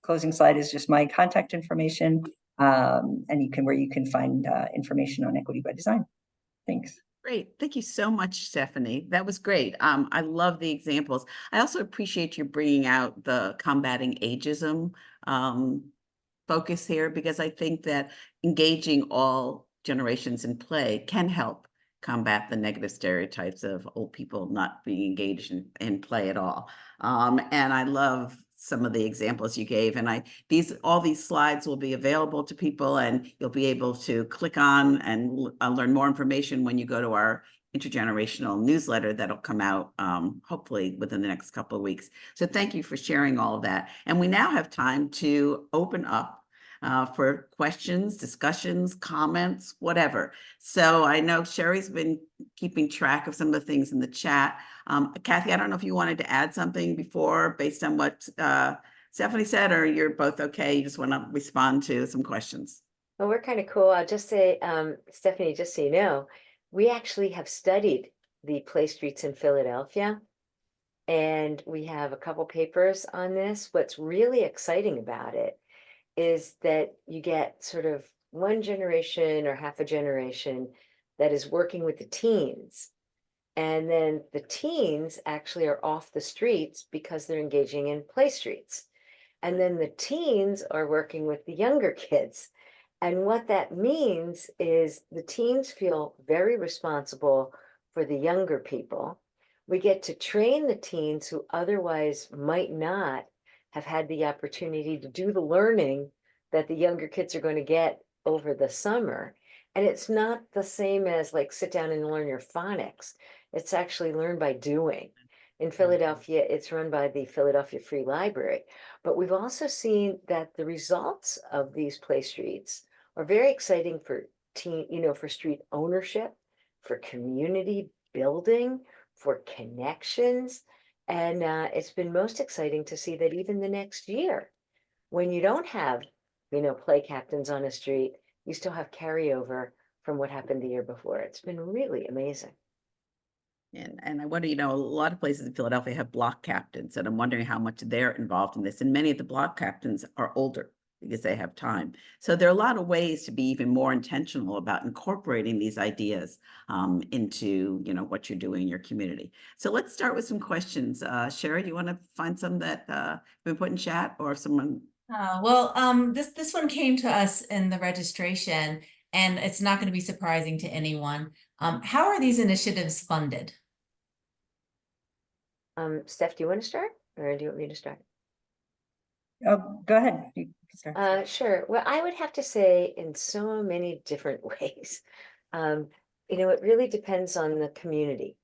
Closing slide is just my contact information, and where you can find information on equity by design. Thanks. Great. Thank you so much, Stephanie. That was great. I love the examples. I also appreciate you bringing out the combating ageism focus here, because I think that engaging all generations in play can help combat the negative stereotypes of old people not being engaged in play at all. And I love some of the examples you gave, and all these slides will be available to people, and you'll be able to click on and learn more information when you go to our intergenerational newsletter that'll come out hopefully within the next couple of weeks. So thank you for sharing all of that. And we now have time to open up for questions, discussions, comments, whatever. So I know Sherry's been keeping track of some of the things in the chat. Kathy, I don't know if you wanted to add something before based on what Stephanie said, or you're both okay? You just want to respond to some questions. Well, we're kind of cool. I'll just say, Stephanie, just so you know, we actually have studied the play streets in Philadelphia, and we have a couple papers on this. What's really exciting about it is that you get sort of one generation or half a generation that is working with the teens. And then the teens actually are off the streets because they're engaging in play streets. And then the teens are working with the younger kids. And what that means is the teens feel very responsible for the younger people. We get to train the teens who otherwise might not have had the opportunity to do the learning that the younger kids are going to get over the summer. And it's not the same as like sit down and learn your phonics. It's actually learned by doing. In Philadelphia, it's run by the Philadelphia Free Library. But we've also seen that the results of these play streets are very exciting for for street ownership, for community building, for connections. And it's been most exciting to see that even the next year, when you don't have, play captains on a street, you still have carryover from what happened the year before. It's been really amazing. And I wonder, a lot of places in Philadelphia have block captains, and I'm wondering how much they're involved in this. And many of the block captains are older. because they have time. So there are a lot of ways to be even more intentional about incorporating these ideas into, what you're doing in your community. So let's start with some questions. Sherry, do you want to find some that have been put in chat, or if someone? This one came to us in the registration, and it's not going to be surprising to anyone. How are these initiatives funded? Steph, do you want to start, or do you want me to start? Oh, go ahead. You can start. Sure. Well, I would have to say in so many different ways. It really depends on the community.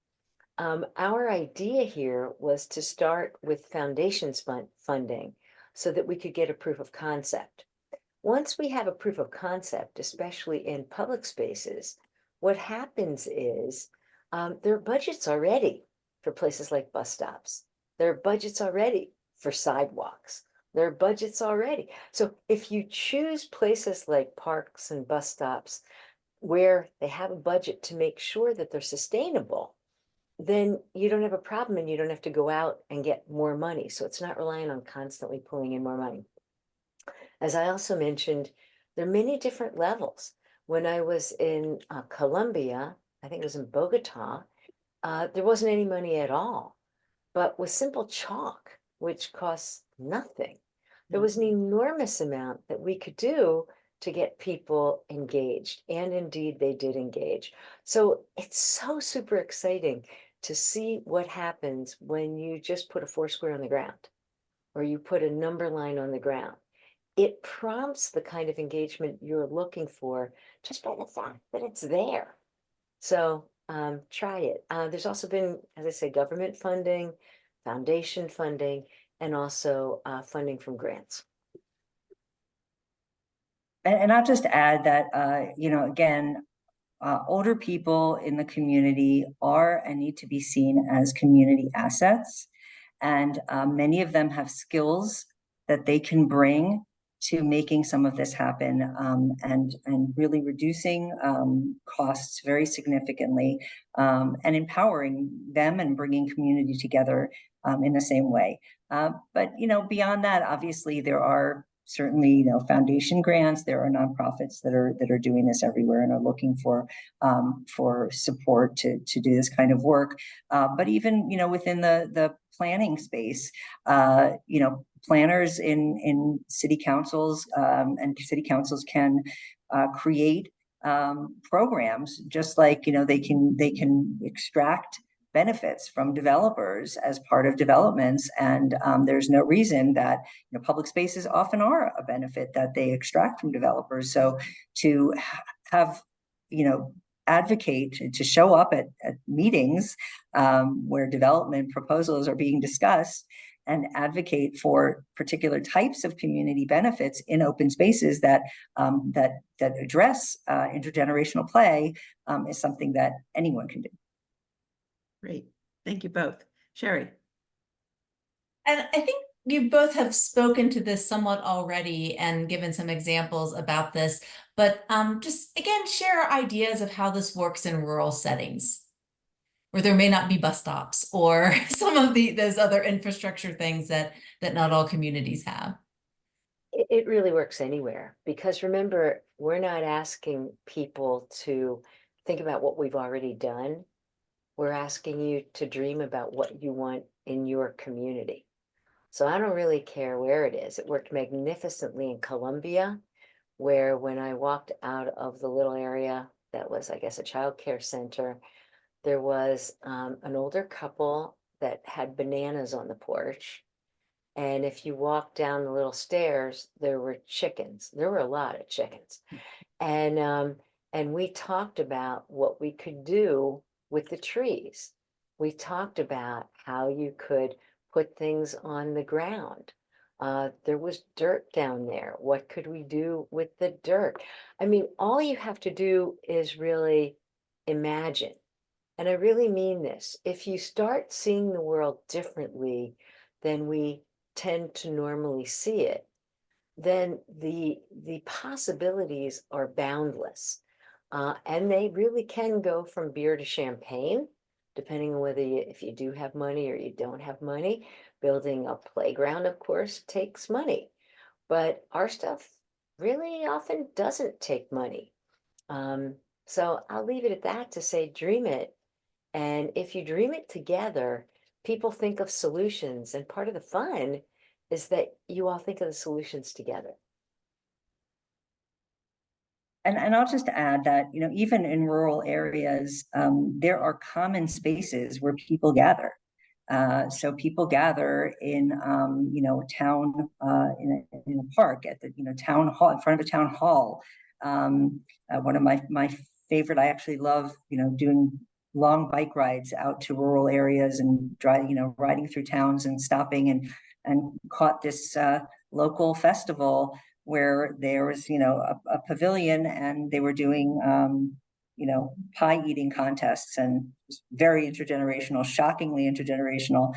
Our idea here was to start with foundations funding so that we could get a proof of concept. Once we have a proof of concept, especially in public spaces, what happens is there are budgets already for places like bus stops. There are budgets already for sidewalks. There are budgets already. So if you choose places like parks and bus stops where they have a budget to make sure that they're sustainable, then you don't have a problem and you don't have to go out and get more money. So it's not relying on constantly pulling in more money. As I also mentioned, there are many different levels. When I was in Colombia, I think it was in Bogota, there wasn't any money at all. But with simple chalk, which costs nothing, there was an enormous amount that we could do to get people engaged. And indeed, they did engage. So it's so super exciting to see what happens when you just put a foursquare on the ground, or you put a number line on the ground. It prompts the kind of engagement you're looking for just by the fact that it's there. So try it. There's also been, as I say, government funding, foundation funding, and also funding from grants. And I'll just add that, again, older people in the community are and need to be seen as community assets. And many of them have skills that they can bring to making some of this happen, and really reducing costs very significantly, and empowering them and bringing community together in the same way. But beyond that, obviously there are certainly foundation grants. There are nonprofits that are doing this everywhere and are looking for support to do this kind of work. But even within the planning space, planners in city councils and city councils can create programs, just like they can extract benefits from developers as part of developments, and there's no reason that public spaces often are a benefit that they extract from developers. So to have advocate to show up at meetings where development proposals are being discussed and advocate for particular types of community benefits in open spaces that address intergenerational play is something that anyone can do. Great. Thank you both. Sherry. And I think you both have spoken to this somewhat already and given some examples about this, but just again, share ideas of how this works in rural settings where there may not be bus stops or some of those other infrastructure things that not all communities have. It really works anywhere, because remember, we're not asking people to think about what we've already done. We're asking you to dream about what you want in your community. So I don't really care where it is. It worked magnificently in Colombia, where when I walked out of the little area that was, I guess, a child care center, there was an older couple that had bananas on the porch. And if you walk down the little stairs, there were chickens. There were a lot of chickens. And we talked about what we could do with the trees. We talked about how you could put things on the ground. There was dirt down there. What could we do with the dirt? I mean, all you have to do is really imagine. And I really mean this. If you start seeing the world differently than we tend to normally see it, then the possibilities are boundless. And they really can go from beer to champagne, depending on whether if you do have money or you don't have money. Building a playground, of course, takes money. but our stuff really often doesn't take money. So I'll leave it at that to say, dream it. And if you dream it together, people think of solutions. And part of the fun is that you all think of the solutions together. And I'll just add that, even in rural areas, there are common spaces where people gather. So people gather in, town, in a park at the, town hall, in front of a town hall. One of my favorite, I actually love, doing long bike rides out to rural areas and riding through towns and stopping and caught this local festival where there was, a pavilion, and they were doing, pie eating contests, and very intergenerational, shockingly intergenerational.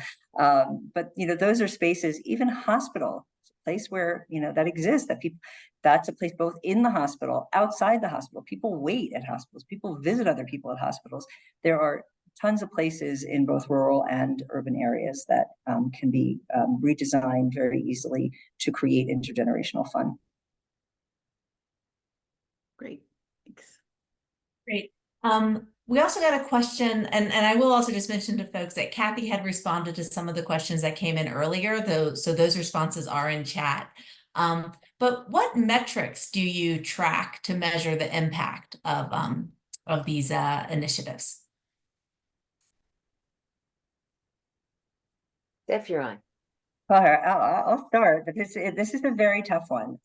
But, those are spaces, even hospital, place where, that exists, that's a place both in the hospital, outside the hospital. People wait at hospitals, people visit other people at hospitals. There are tons of places in both rural and urban areas that can be redesigned very easily to create intergenerational fun. Great, thanks. Great. We also got a question, and I will also just mention to folks that Kathy had responded to some of the questions that came in earlier, though, so those responses are in chat. But what metrics do you track to measure the impact of these initiatives? Steph, you're on. I'll start, but this is a very tough one.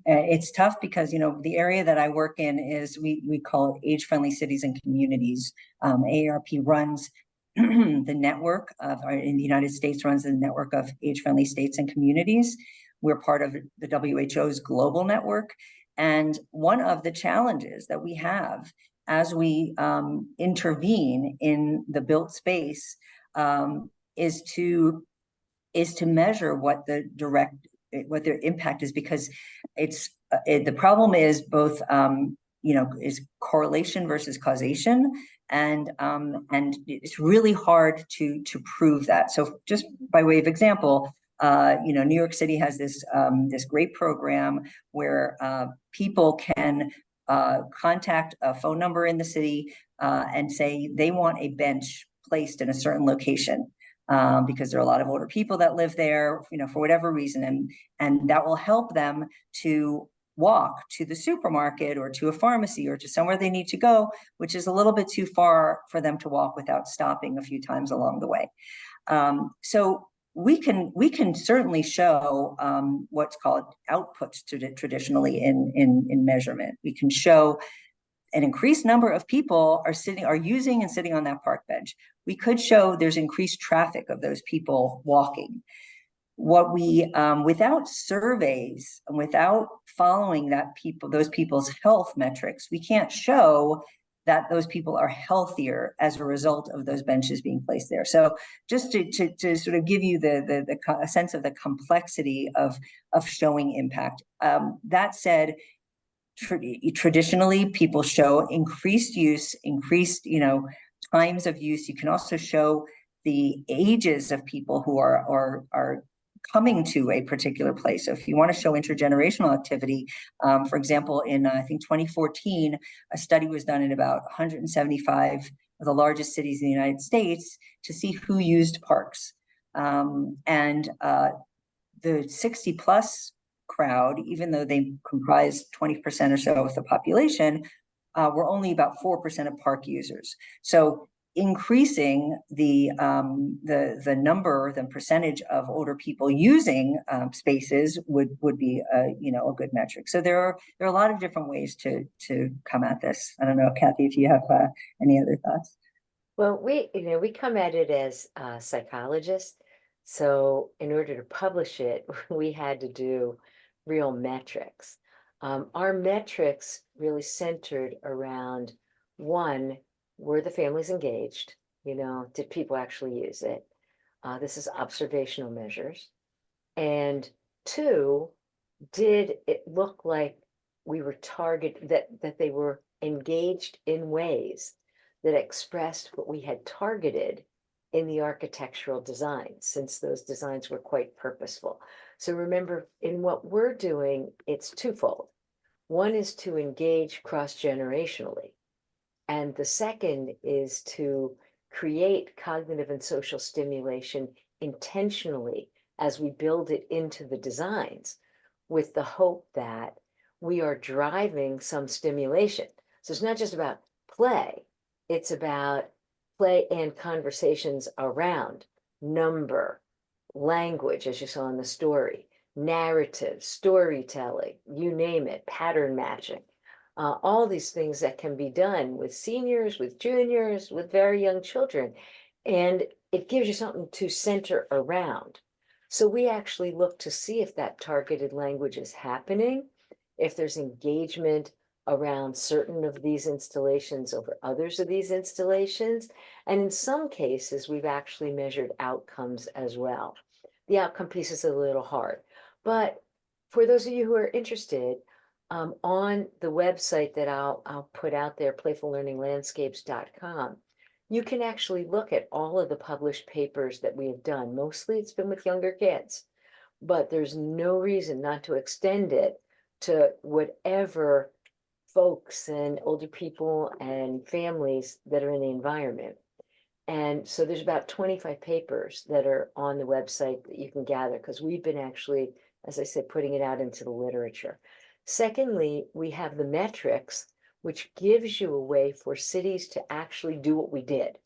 It's tough because, the area that I work in is, we call it age-friendly cities and communities. AARP runs the network in the United States, runs the network of age-friendly states and communities. We're part of the WHO's global network. And one of the challenges that we have as we intervene in the built space is to measure what their impact is, because the problem is both is correlation versus causation, and it's really hard to prove that. So just by way of example, New York City has this great program where people can contact a phone number in the city and say they want a bench placed in a certain location. Because there are a lot of older people that live there, for whatever reason, and that will help them to walk to the supermarket or to a pharmacy or to somewhere they need to go, which is a little bit too far for them to walk without stopping a few times along the way. So we can certainly show what's called outputs traditionally in measurement. We can show an increased number of people are using and sitting on that park bench. We could show there's increased traffic of those people walking. What we, without surveys and without following those people's health metrics, we can't show that those people are healthier as a result of those benches being placed there. So just to sort of give you a sense of the complexity of showing impact. That said, traditionally people show increased use, increased times of use. You can also show the ages of people who are coming to a particular place. So if you want to show intergenerational activity, for example, in I think 2014, a study was done in about 175 of the largest cities in the United States to see who used parks, and the 60 plus crowd, even though they comprise 20% or so of the population, were only about 4% of park users. So increasing the number, the percentage of older people using spaces would be a good metric. So there are a lot of different ways to come at this. I don't know, Kathy, if you have any other thoughts. Well, we come at it as psychologists. So in order to publish it, we had to do real metrics. Our metrics really centered around, one, were the families engaged? Did people actually use it? This is observational measures. And two, did it look like we were that they were engaged in ways that expressed what we had targeted in the architectural designs, since those designs were quite purposeful. So remember, in what we're doing, it's twofold. One is to engage cross-generationally, and the second is to create cognitive and social stimulation intentionally as we build it into the designs, with the hope that we are driving some stimulation. So it's not just about play, it's about play and conversations around number, language, as you saw in the story, narrative, storytelling, you name it, pattern matching. All these things that can be done with seniors, with juniors, with very young children. And it gives you something to center around. So we actually look to see if that targeted language is happening, if there's engagement around certain of these installations over others of these installations. And in some cases, we've actually measured outcomes as well. The outcome piece is a little hard, but for those of you who are interested, on the website that I'll put out there, playfullearninglandscapes.com, you can actually look at all of the published papers that we have done. Mostly it's been with younger kids, but there's no reason not to extend it to whatever folks and older people and families that are in the environment. And so there's about 25 papers that are on the website that you can gather, because we've been actually, as I said, putting it out into the literature. Secondly, we have the metrics, which gives you a way for cities to actually do what we did,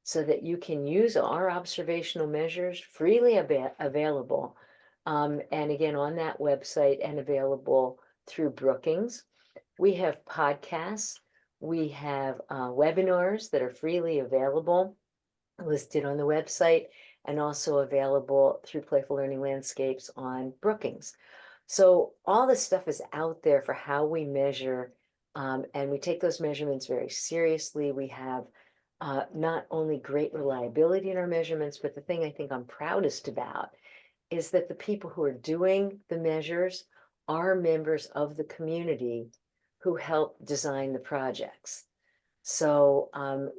so that you can use our observational measures freely available. And again, on that website and available through Brookings. We have podcasts, we have webinars that are freely available, listed on the website, and also available through Playful Learning Landscapes on Brookings. So all this stuff is out there for how we measure, and we take those measurements very seriously. We have not only great reliability in our measurements, but the thing I think I'm proudest about is that the people who are doing the measures are members of the community who help design the projects. So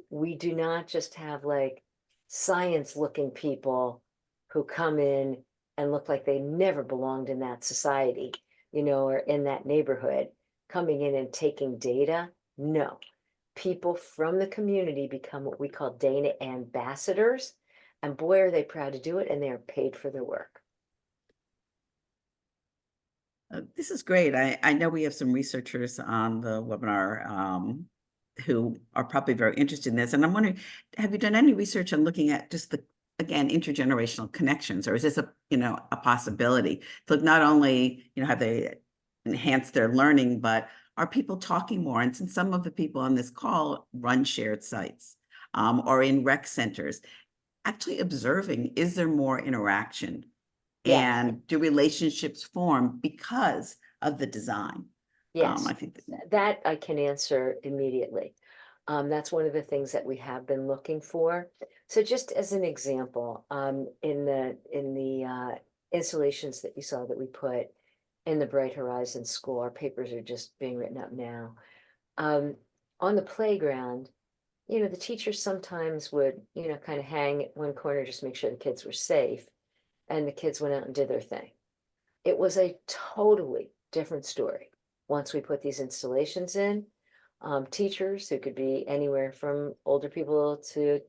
we do not just have like science looking people who come in and look like they never belonged in that society, or in that neighborhood, coming in and taking data. No, people from the community become what we call data ambassadors, and boy, are they proud to do it, and they are paid for their work. This is great. I know we have some researchers on the webinar who are probably very interested in this. And I'm wondering, have you done any research on looking at just again, intergenerational connections, or is this a possibility? So not only, have they enhanced their learning, but are people talking more? And since some of the people on this call run shared sites or in rec centers, actually observing, is there more interaction? Yes. And do relationships form because of the design? Yes, I think that I can answer immediately. That's one of the things that we have been looking for. So just as an example, in the installations that you saw that we put in the Bright Horizons School, our papers are just being written up now. On the playground, the teachers sometimes would, kind of hang at one corner, just make sure the kids were safe, and the kids went out and did their thing. It was a totally different story once we put these installations in. Teachers, who could be anywhere from older people to,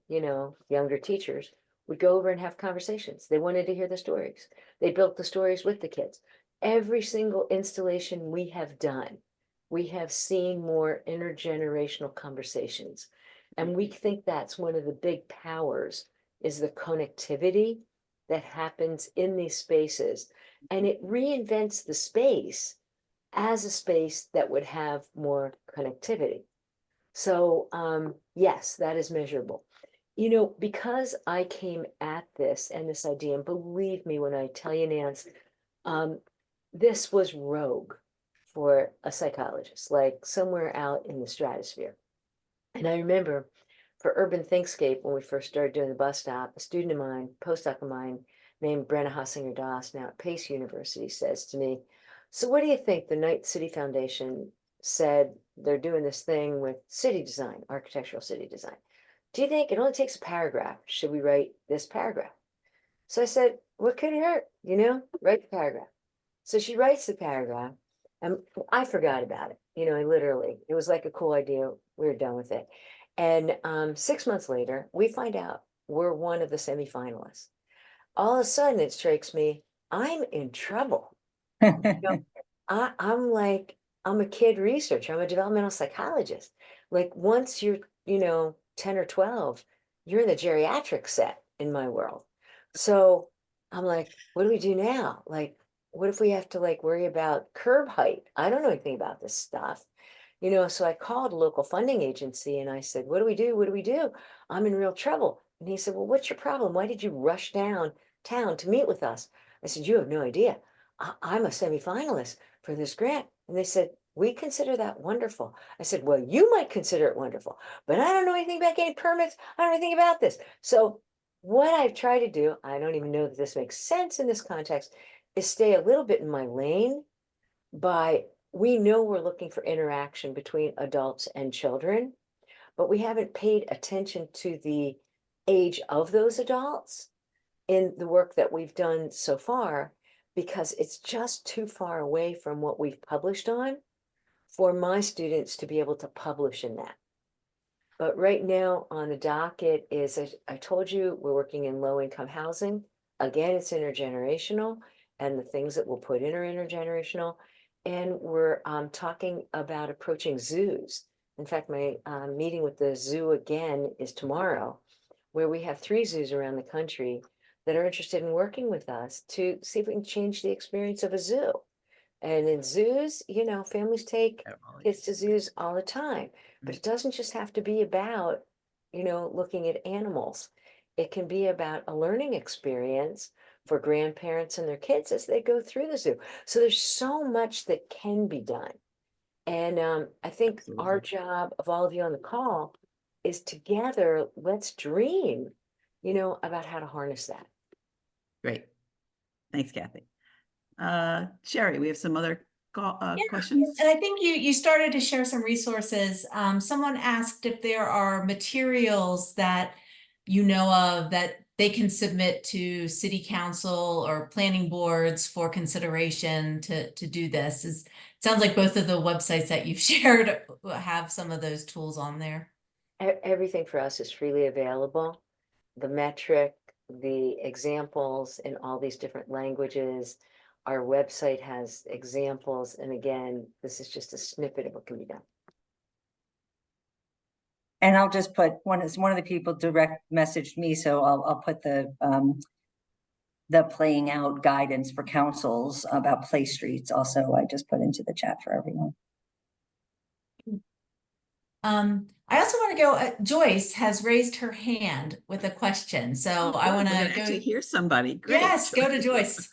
younger teachers, would go over and have conversations. They wanted to hear the stories. They built the stories with the kids. Every single installation we have done, we have seen more intergenerational conversations. And we think that's one of the big powers, is the connectivity that happens in these spaces. And it reinvents the space as a space that would have more connectivity. So yes, that is measurable. Because I came at this and this idea, and believe me when I tell you, Nance, this was rogue for a psychologist, like somewhere out in the stratosphere. And I remember for Urban Thinkscape, when we first started doing the bus stop, a student of mine, postdoc of mine, named Brenna Hossinger-Doss, now at Pace University, says to me, so what do you think? The Night City Foundation said they're doing this thing with city design, architectural city design. Do you think it only takes a paragraph? Should we write this paragraph? So I said, what could it hurt? You know, write the paragraph. So she writes the paragraph, and I forgot about it. You know, it was like a cool idea. We were done with it. And 6 months later, we find out we're one of the semifinalists. All of a sudden, it strikes me, I'm in trouble. I'm like, I'm a kid researcher. I'm a developmental psychologist. Like once you're, 10 or 12, you're in the geriatric set in my world. So I'm like, what do we do now? Like, what if we have to like worry about curb height? I don't know anything about this stuff. So I called a local funding agency and I said, what do we do? What do we do? I'm in real trouble. And he said, well, what's your problem? Why did you rush down town to meet with us? I said, you have no idea. I'm a semifinalist for this grant. And they said, we consider that wonderful. I said, well, you might consider it wonderful, but I don't know anything about getting permits. I don't know anything about this. So what I've tried to do, I don't even know that this makes sense in this context, is stay a little bit in my lane we know we're looking for interaction between adults and children, but we haven't paid attention to the age of those adults in the work that we've done so far, because it's just too far away from what we've published on for my students to be able to publish in that. But right now on the docket is, I told you, we're working in low-income housing. Again, it's intergenerational, and the things that we'll put in are intergenerational. And we're talking about approaching zoos. In fact, my meeting with the zoo again is tomorrow, where we have 3 zoos around the country that are interested in working with us to see if we can change the experience of a zoo. And in zoos, families take kids to zoos all the time, but it doesn't just have to be about, looking at animals. It can be about a learning experience for grandparents and their kids as they go through the zoo. So there's so much that can be done. And I think our job of all of you on the call is together, let's dream, about how to harness that. Great. Thanks, Kathy. Sherry, we have some other questions. And I think you started to share some resources. Someone asked if there are materials that you know of that they can submit to city council or planning boards for consideration to do this. Sounds like both of the websites that you've shared have some of those tools on there. Everything for us is freely available. The metric, the examples in all these different languages. Our website has examples. And again, this is just a snippet of what can be done. And I'll just put one of the people direct messaged me, so I'll put the playing out guidance for councils about play streets. Also, I just put into the chat for everyone. I also want to go, Joyce has raised her hand with a question. So I want to go to hear somebody. Great. Yes, go to Joyce.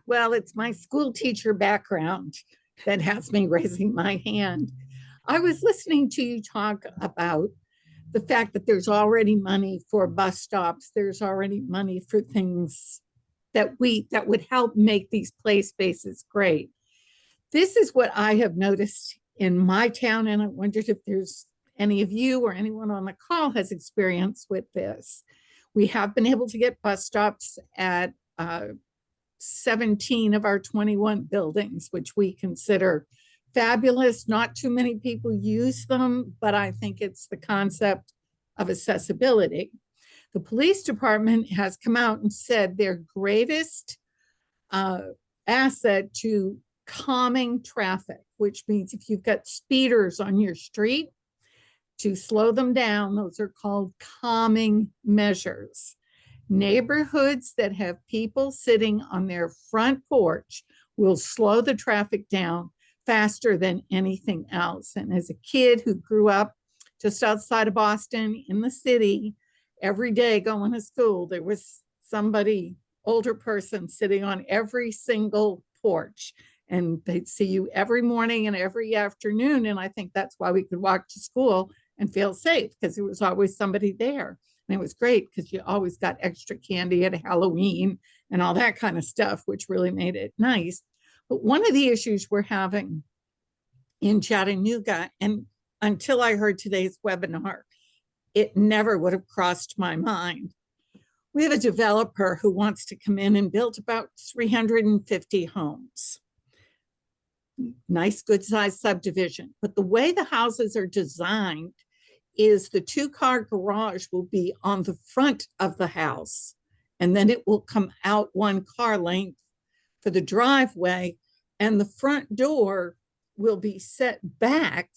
Well, it's my school teacher background that has me raising my hand. I was listening to you talk about the fact that there's already money for bus stops. There's already money for things that would help make these play spaces great. This is what I have noticed in my town, and I wondered if there's any of you or anyone on the call has experience with this. We have been able to get bus stops at 17 of our 21 buildings, which we consider fabulous. Not too many people use them, but I think it's the concept of accessibility. The police department has come out and said their greatest asset to calming traffic, which means if you've got speeders on your street, to slow them down, those are called calming measures. Neighborhoods that have people sitting on their front porch will slow the traffic down faster than anything else. And as a kid who grew up just outside of Boston in the city, every day going to school, there was somebody, older person, sitting on every single porch. And they'd see you every morning and every afternoon. And I think that's why we could walk to school and feel safe, because there was always somebody there. And it was great because you always got extra candy at Halloween and all that kind of stuff, which really made it nice. But one of the issues we're having in Chattanooga, and until I heard today's webinar, it never would have crossed my mind, We have a developer who wants to come in and build about 350 homes. Nice, good sized subdivision. But the way the houses are designed is the 2-car garage will be on the front of the house, and then it will come out 1 car length for the driveway, and the front door will be set back,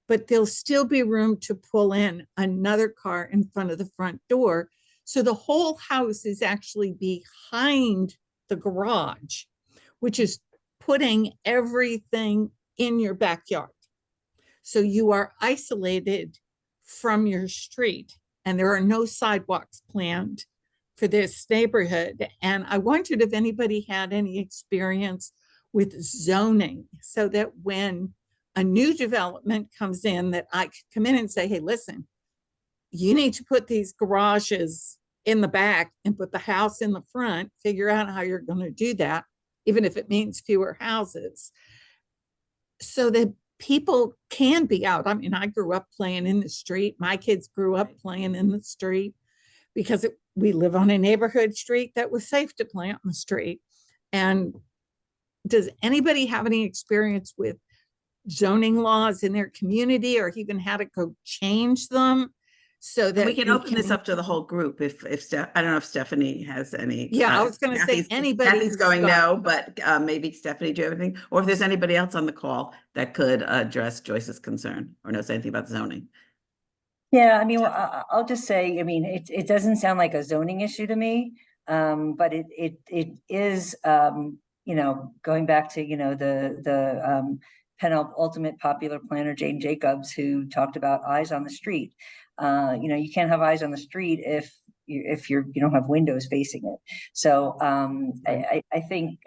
but there'll still be room to pull in another car in front of the front door. So the whole house is actually behind the garage, which is putting everything in your backyard. So you are isolated from your street, and there are no sidewalks planned for this neighborhood. And I wondered if anybody had any experience with zoning, so that when a new development comes in, that I could come in and say, hey, listen, you need to put these garages in the back and put the house in the front, figure out how you're going to do that, even if it means fewer houses, so that people can be out. I mean, I grew up playing in the street. My kids grew up playing in the street because we live on a neighborhood street that was safe to play on the street. And does anybody have any experience with zoning laws in their community, or even how to go change them so that we can open this up to the whole group if I don't know if Stephanie has any. Yeah, I was going to say anybody. Kathy's going no, but maybe Stephanie, do you have anything? Or if there's anybody else on the call that could address Joyce's concern or knows anything about zoning. Yeah, I mean, I'll just say, I mean, it doesn't sound like a zoning issue to me, but it is, you know, going back to, you know, the penultimate popular planner, Jane Jacobs, who talked about eyes on the street. You know, you can't have eyes on the street if you don't have windows facing it. So I think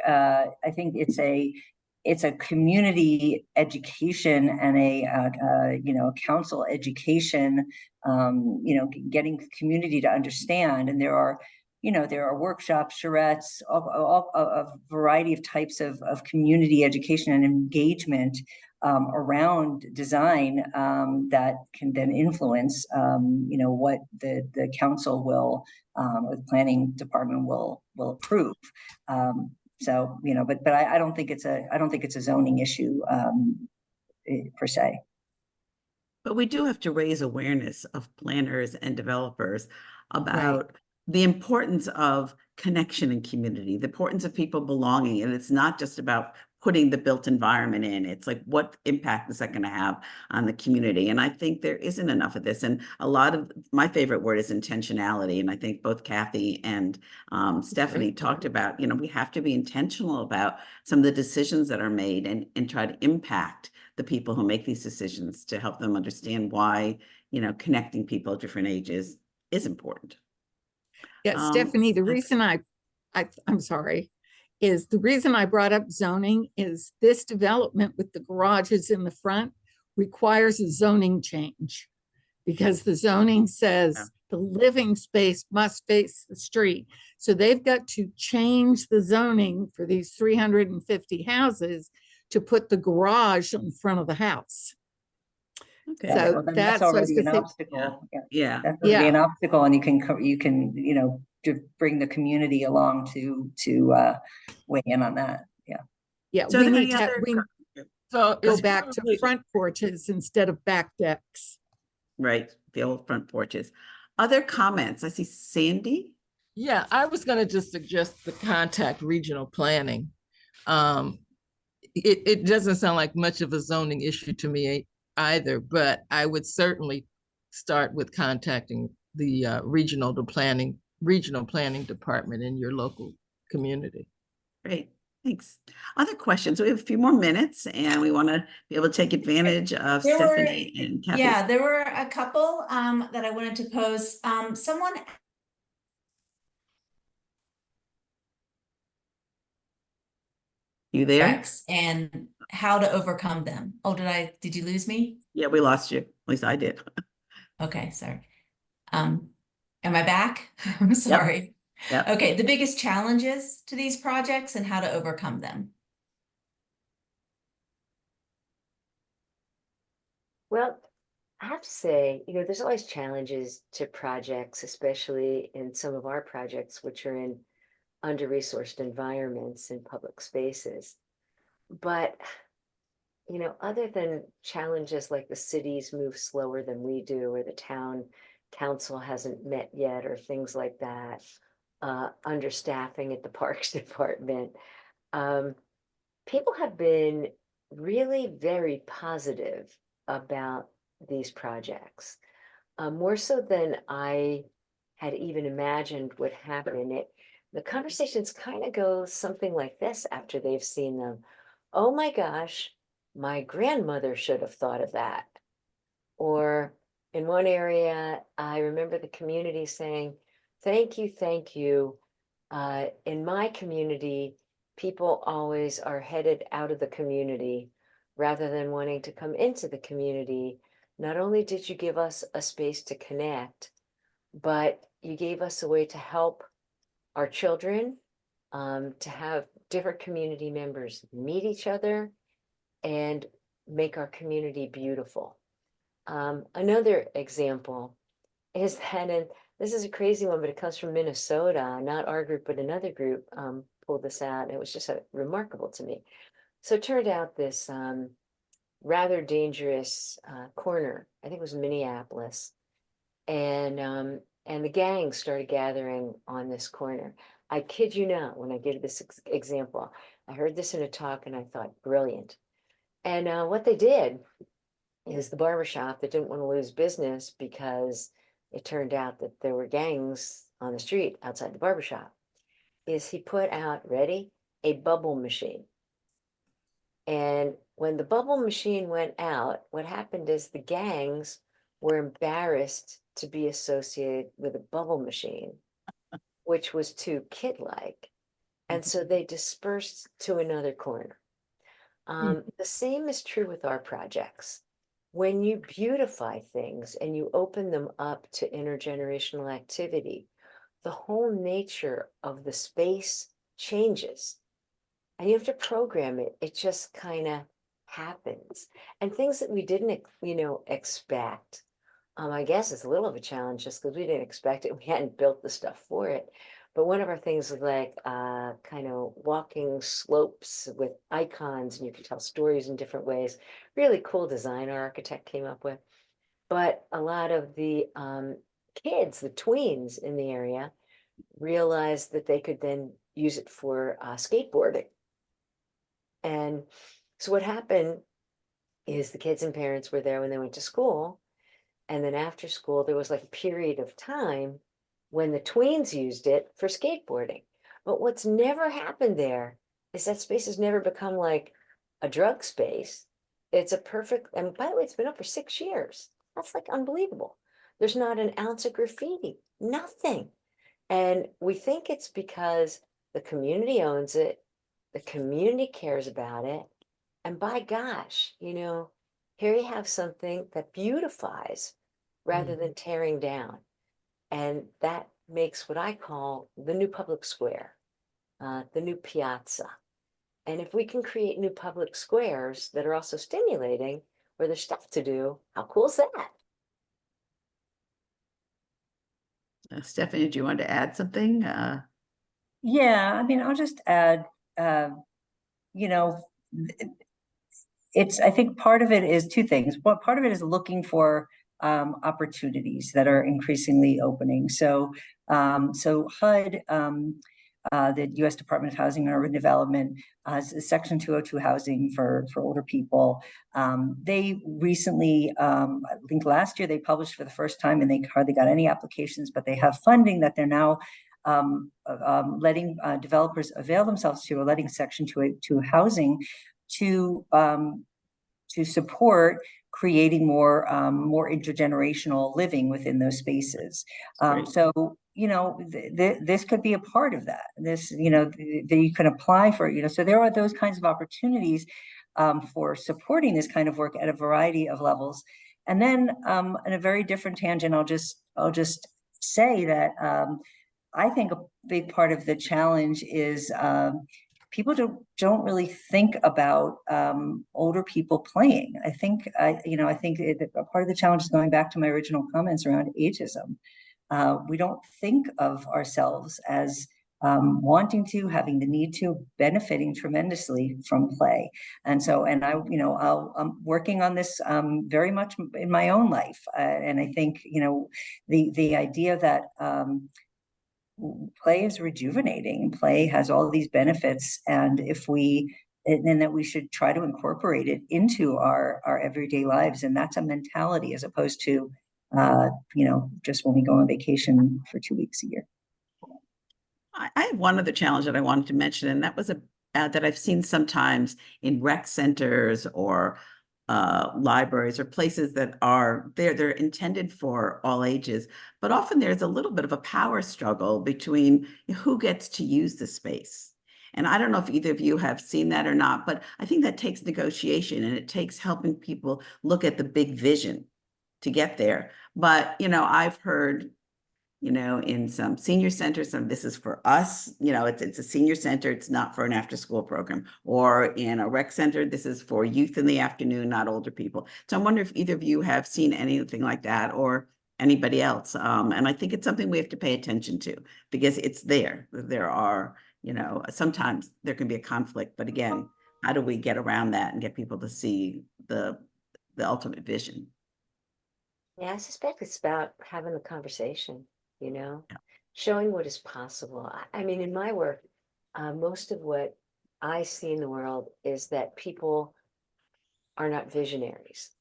it's a community education and a you know, council education, you know, getting the community to understand. And there are, you know, there are workshops, charrettes, a variety of types of community education and engagement around design that can then influence, you know, what the council will, or the planning department will approve. So, you know, but I don't think it's a zoning issue per se. But we do have to raise awareness of planners and developers about the importance of connection and community, the importance of people belonging. And it's not just about putting the built environment in. It's like, what impact is that going to have on the community? And I think there isn't enough of this. And a lot of my favorite word is intentionality. And I think both Kathy and Stephanie talked about, you know, we have to be intentional about some of the decisions that are made and try to impact the people who make these decisions to help them understand why, you know, connecting people at different ages is important. Yeah, Stephanie, the reason I'm sorry, is the reason I brought up zoning is this development with the garages in the front requires a zoning change, because the zoning says the living space must face the street. So they've got to change the zoning for these 350 houses to put the garage in front of the house. Okay. So well, that's already an obstacle. Yeah. That's already an obstacle, and you can, you know, to bring the community along to weigh in on that. Yeah, So we need to So go back to front porches instead of back decks. Right, the old front porches. Other comments? I see Sandy. yeah, I was going to just suggest the contact regional planning. It doesn't sound like much of a zoning issue to me either, but I would certainly start with contacting the regional planning department in your local community. Great, thanks. Other questions? We have a few more minutes and we want to be able to take advantage of Stephanie and Kathy. Yeah, there were a couple that I wanted to pose. Someone You there? and how to overcome them. Oh, did you lose me? Yeah, we lost you. At least I did. Okay, sorry. Am I back? I'm sorry. Yep. Okay, the biggest challenges to these projects and how to overcome them. Well, I have to say, there's always challenges to projects, especially in some of our projects, which are in under-resourced environments and public spaces. But, other than challenges like the cities move slower than we do, or the town council hasn't met yet, or things like that, understaffing at the Parks Department, people have been really very positive about these projects, more so than I had even imagined would happen. The conversations kind of go something like this after they've seen them. Oh my gosh, my grandmother should have thought of that. Or in one area, I remember the community saying, thank you, thank you. In my community, people always are headed out of the community rather than wanting to come into the community. Not only did you give us a space to connect, but you gave us a way to help our children, to have different community members meet each other and make our community beautiful. Another example is that, and this is a crazy one, but it comes from Minnesota, not our group, but another group pulled this out, and it was just remarkable to me. So it turned out this rather dangerous corner, I think it was Minneapolis, and the gangs started gathering on this corner. I kid you not, when I give this example, I heard this in a talk and I thought, brilliant. And what they did is the barbershop that didn't want to lose business because it turned out that there were gangs on the street outside the barbershop, is he put out, ready, a bubble machine. And when the bubble machine went out, what happened is the gangs were embarrassed to be associated with a bubble machine, which was too kid-like. And so they dispersed to another corner. The same is true with our projects. When you beautify things and you open them up to intergenerational activity, the whole nature of the space changes. And you have to program it. It just kind of happens. And things that we didn't, expect, I guess it's a little of a challenge just because we didn't expect it. We hadn't built the stuff for it. But one of our things was like kind of walking slopes with icons, and you could tell stories in different ways. Really cool design our architect came up with. But a lot of the kids, the tweens in the area, realized that they could then use it for skateboarding. And so what happened is the kids and parents were there when they went to school. And then after school, there was like a period of time when the tweens used it for skateboarding. But what's never happened there is that space has never become like a drug space. It's a perfect, and by the way, it's been up for 6 years. That's like unbelievable. There's not an ounce of graffiti, nothing. And we think it's because the community owns it, the community cares about it. And by gosh, here you have something that beautifies rather than tearing down. And that makes what I call the new public square, the new piazza. And if we can create new public squares that are also stimulating, where there's stuff to do, how cool is that? Stephanie, do you want to add something? Yeah, I mean, I'll just add, I think part of it is two things. Part of it is looking for opportunities that are increasingly opening. So HUD, the U.S. Department of Housing and Urban Development, has Section 202 housing for older people. They recently, I think last year, they published for the first time, and they hardly got any applications, but they have funding that they're now letting developers avail themselves to, or letting Section 202 housing to support creating more intergenerational living within those spaces. So this could be a part of that. This that you can apply for. So there are those kinds of opportunities for supporting this kind of work at a variety of levels. And then in a very different tangent, I'll just say that I think a big part of the challenge is people don't really think about older people playing. I think a part of the challenge is going back to my original comments around ageism. We don't think of ourselves as wanting to, having the need to, benefiting tremendously from play. And so, and I'm working on this very much in my own life. And I think, the idea that play is rejuvenating, play has all these benefits. And that we should try to incorporate it into our everyday lives. And that's a mentality as opposed to, just when we go on vacation for 2 weeks a year. I have one other challenge that I wanted to mention, and that was that I've seen sometimes in rec centers or libraries or places that they're intended for all ages, but often there's a little bit of a power struggle between who gets to use the space. And I don't know if either of you have seen that or not, but I think that takes negotiation, and it takes helping people look at the big vision to get there. But, I've heard, in some senior centers, this is for us, it's a senior center, it's not for an after school program, or in a rec center, this is for youth in the afternoon, not older people. So I wonder if either of you have seen anything like that, or anybody else. And I think it's something we have to pay attention to, because it's there. There are, sometimes there can be a conflict, but again, how do we get around that and get people to see the ultimate vision? Yeah, I suspect it's about having the conversation, Yeah. showing what is possible. I mean, in my work, most of what I see in the world is that people are not visionaries.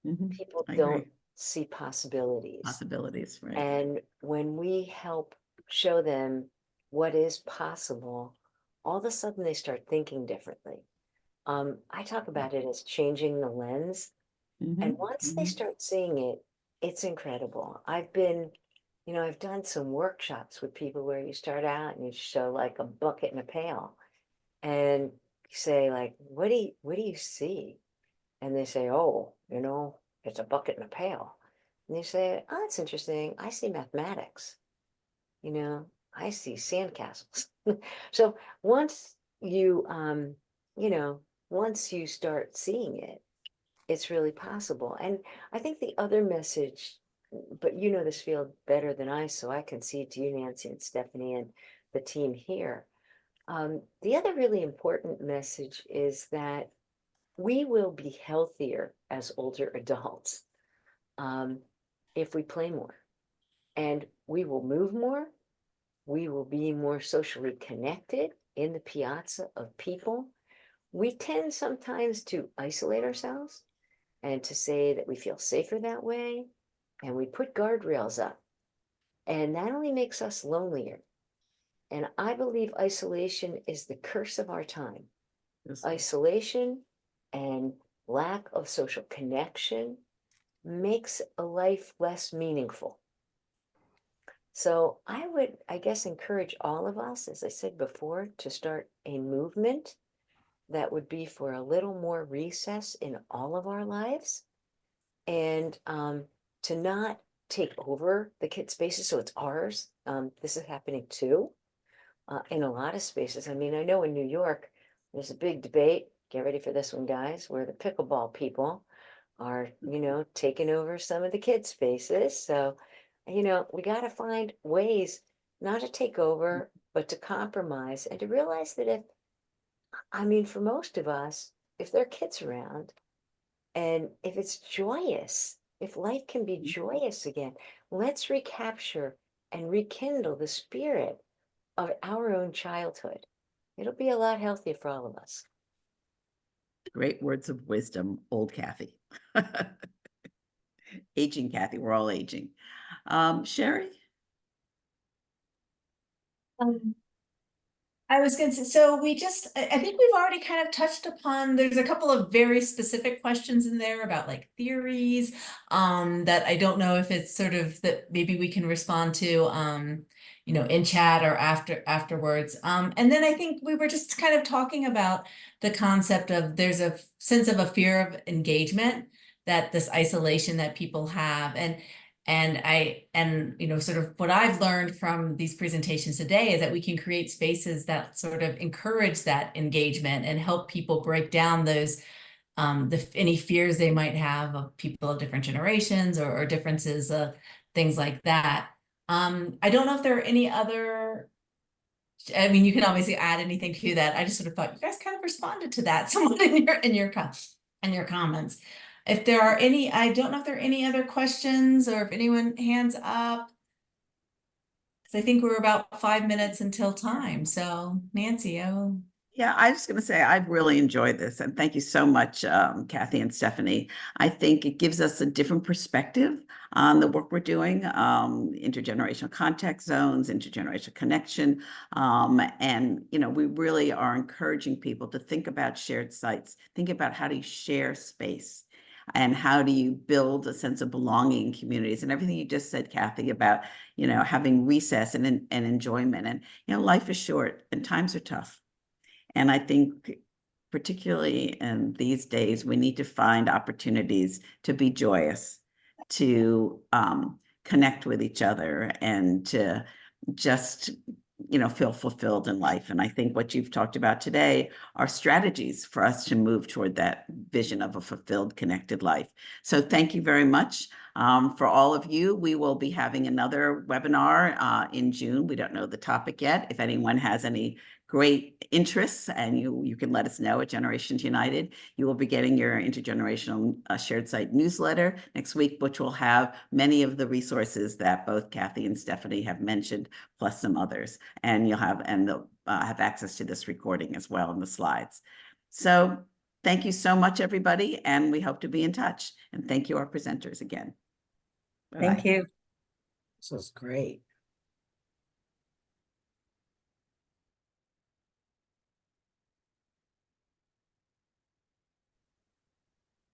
People I don't agree. see possibilities. Possibilities, right? And when we help show them what is possible, all of a sudden they start thinking differently. I talk about it as changing the lens. And once they start seeing it, it's incredible. I've done some workshops with people where you start out and you show like a bucket and a pail, and you say like, what do you see? And they say, oh, it's a bucket and a pail. And you say, oh, that's interesting. I see mathematics. I see sandcastles. So once you, once you start seeing it, it's really possible. And I think the other message, but you know this field better than I, so I concede to you, Nancy and Stephanie and the team here. The other really important message is that we will be healthier as older adults if we play more, and we will move more. We will be more socially connected in the piazza of people. We tend sometimes to isolate ourselves and to say that we feel safer that way, and we put guardrails up, and that only makes us lonelier. And I believe isolation is the curse of our time. Yes. Isolation and lack of social connection makes a life less meaningful. So I would, I guess, encourage all of us, as I said before, to start a movement that would be for a little more recess in all of our lives, and to not take over the kid spaces so it's ours. This is happening too in a lot of spaces. I mean, I know in New York, there's a big debate. Get ready for this one, guys, where the pickleball people are, taking over some of the kid spaces. So, we got to find ways not to take over, but to compromise, and to realize that for most of us, if there are kids around, and if it's joyous, if life can be joyous again, let's recapture and rekindle the spirit of our own childhood. It'll be a lot healthier for all of us. Great words of wisdom, old Kathy. Aging Kathy, we're all aging. Sherry? I was going to say, so I think we've already kind of touched upon, there's a couple of very specific questions in there about like theories, that I don't know if it's sort of that maybe we can respond to, in chat or afterwards. And then I think we were just kind of talking about the concept of there's a sense of a fear of engagement, that this isolation that people have. And And you know, sort of what I've learned from these presentations today is that we can create spaces that sort of encourage that engagement and help people break down those any fears they might have of people of different generations or differences of things like that. I don't know if there are any other, I mean, you can obviously add anything to that. I just sort of thought you guys kind of responded to that somewhat in your comments. If there are any, I don't know if there are any other questions or if anyone hands up. Because I think we're about 5 minutes until time. So Nancy, oh. Yeah, I was going to say, I've really enjoyed this. And thank you so much, Kathy and Stephanie. I think it gives us a different perspective on the work we're doing, intergenerational context zones, intergenerational connection. And, you know, we really are encouraging people to think about shared sites, think about how do you share space and how do you build a sense of belonging in communities, and everything you just said, Kathy, about, you know, having recess and enjoyment. And, you know, life is short and times are tough. And I think particularly in these days, we need to find opportunities to be joyous, to connect with each other, and to just, you know, feel fulfilled in life. And I think what you've talked about today are strategies for us to move toward that vision of a fulfilled, connected life. So thank you very much. For all of you, we will be having another webinar in June. We don't know the topic yet. If anyone has any great interests, and you can let us know at Generations United. You will be getting your intergenerational shared site newsletter next week, which will have many of the resources that both Kathy and Stephanie have mentioned, plus some others. And you'll have, and they'll have access to this recording as well in the slides. So thank you so much, everybody, and we hope to be in touch. And thank you, our presenters, again. Thank you. This was great.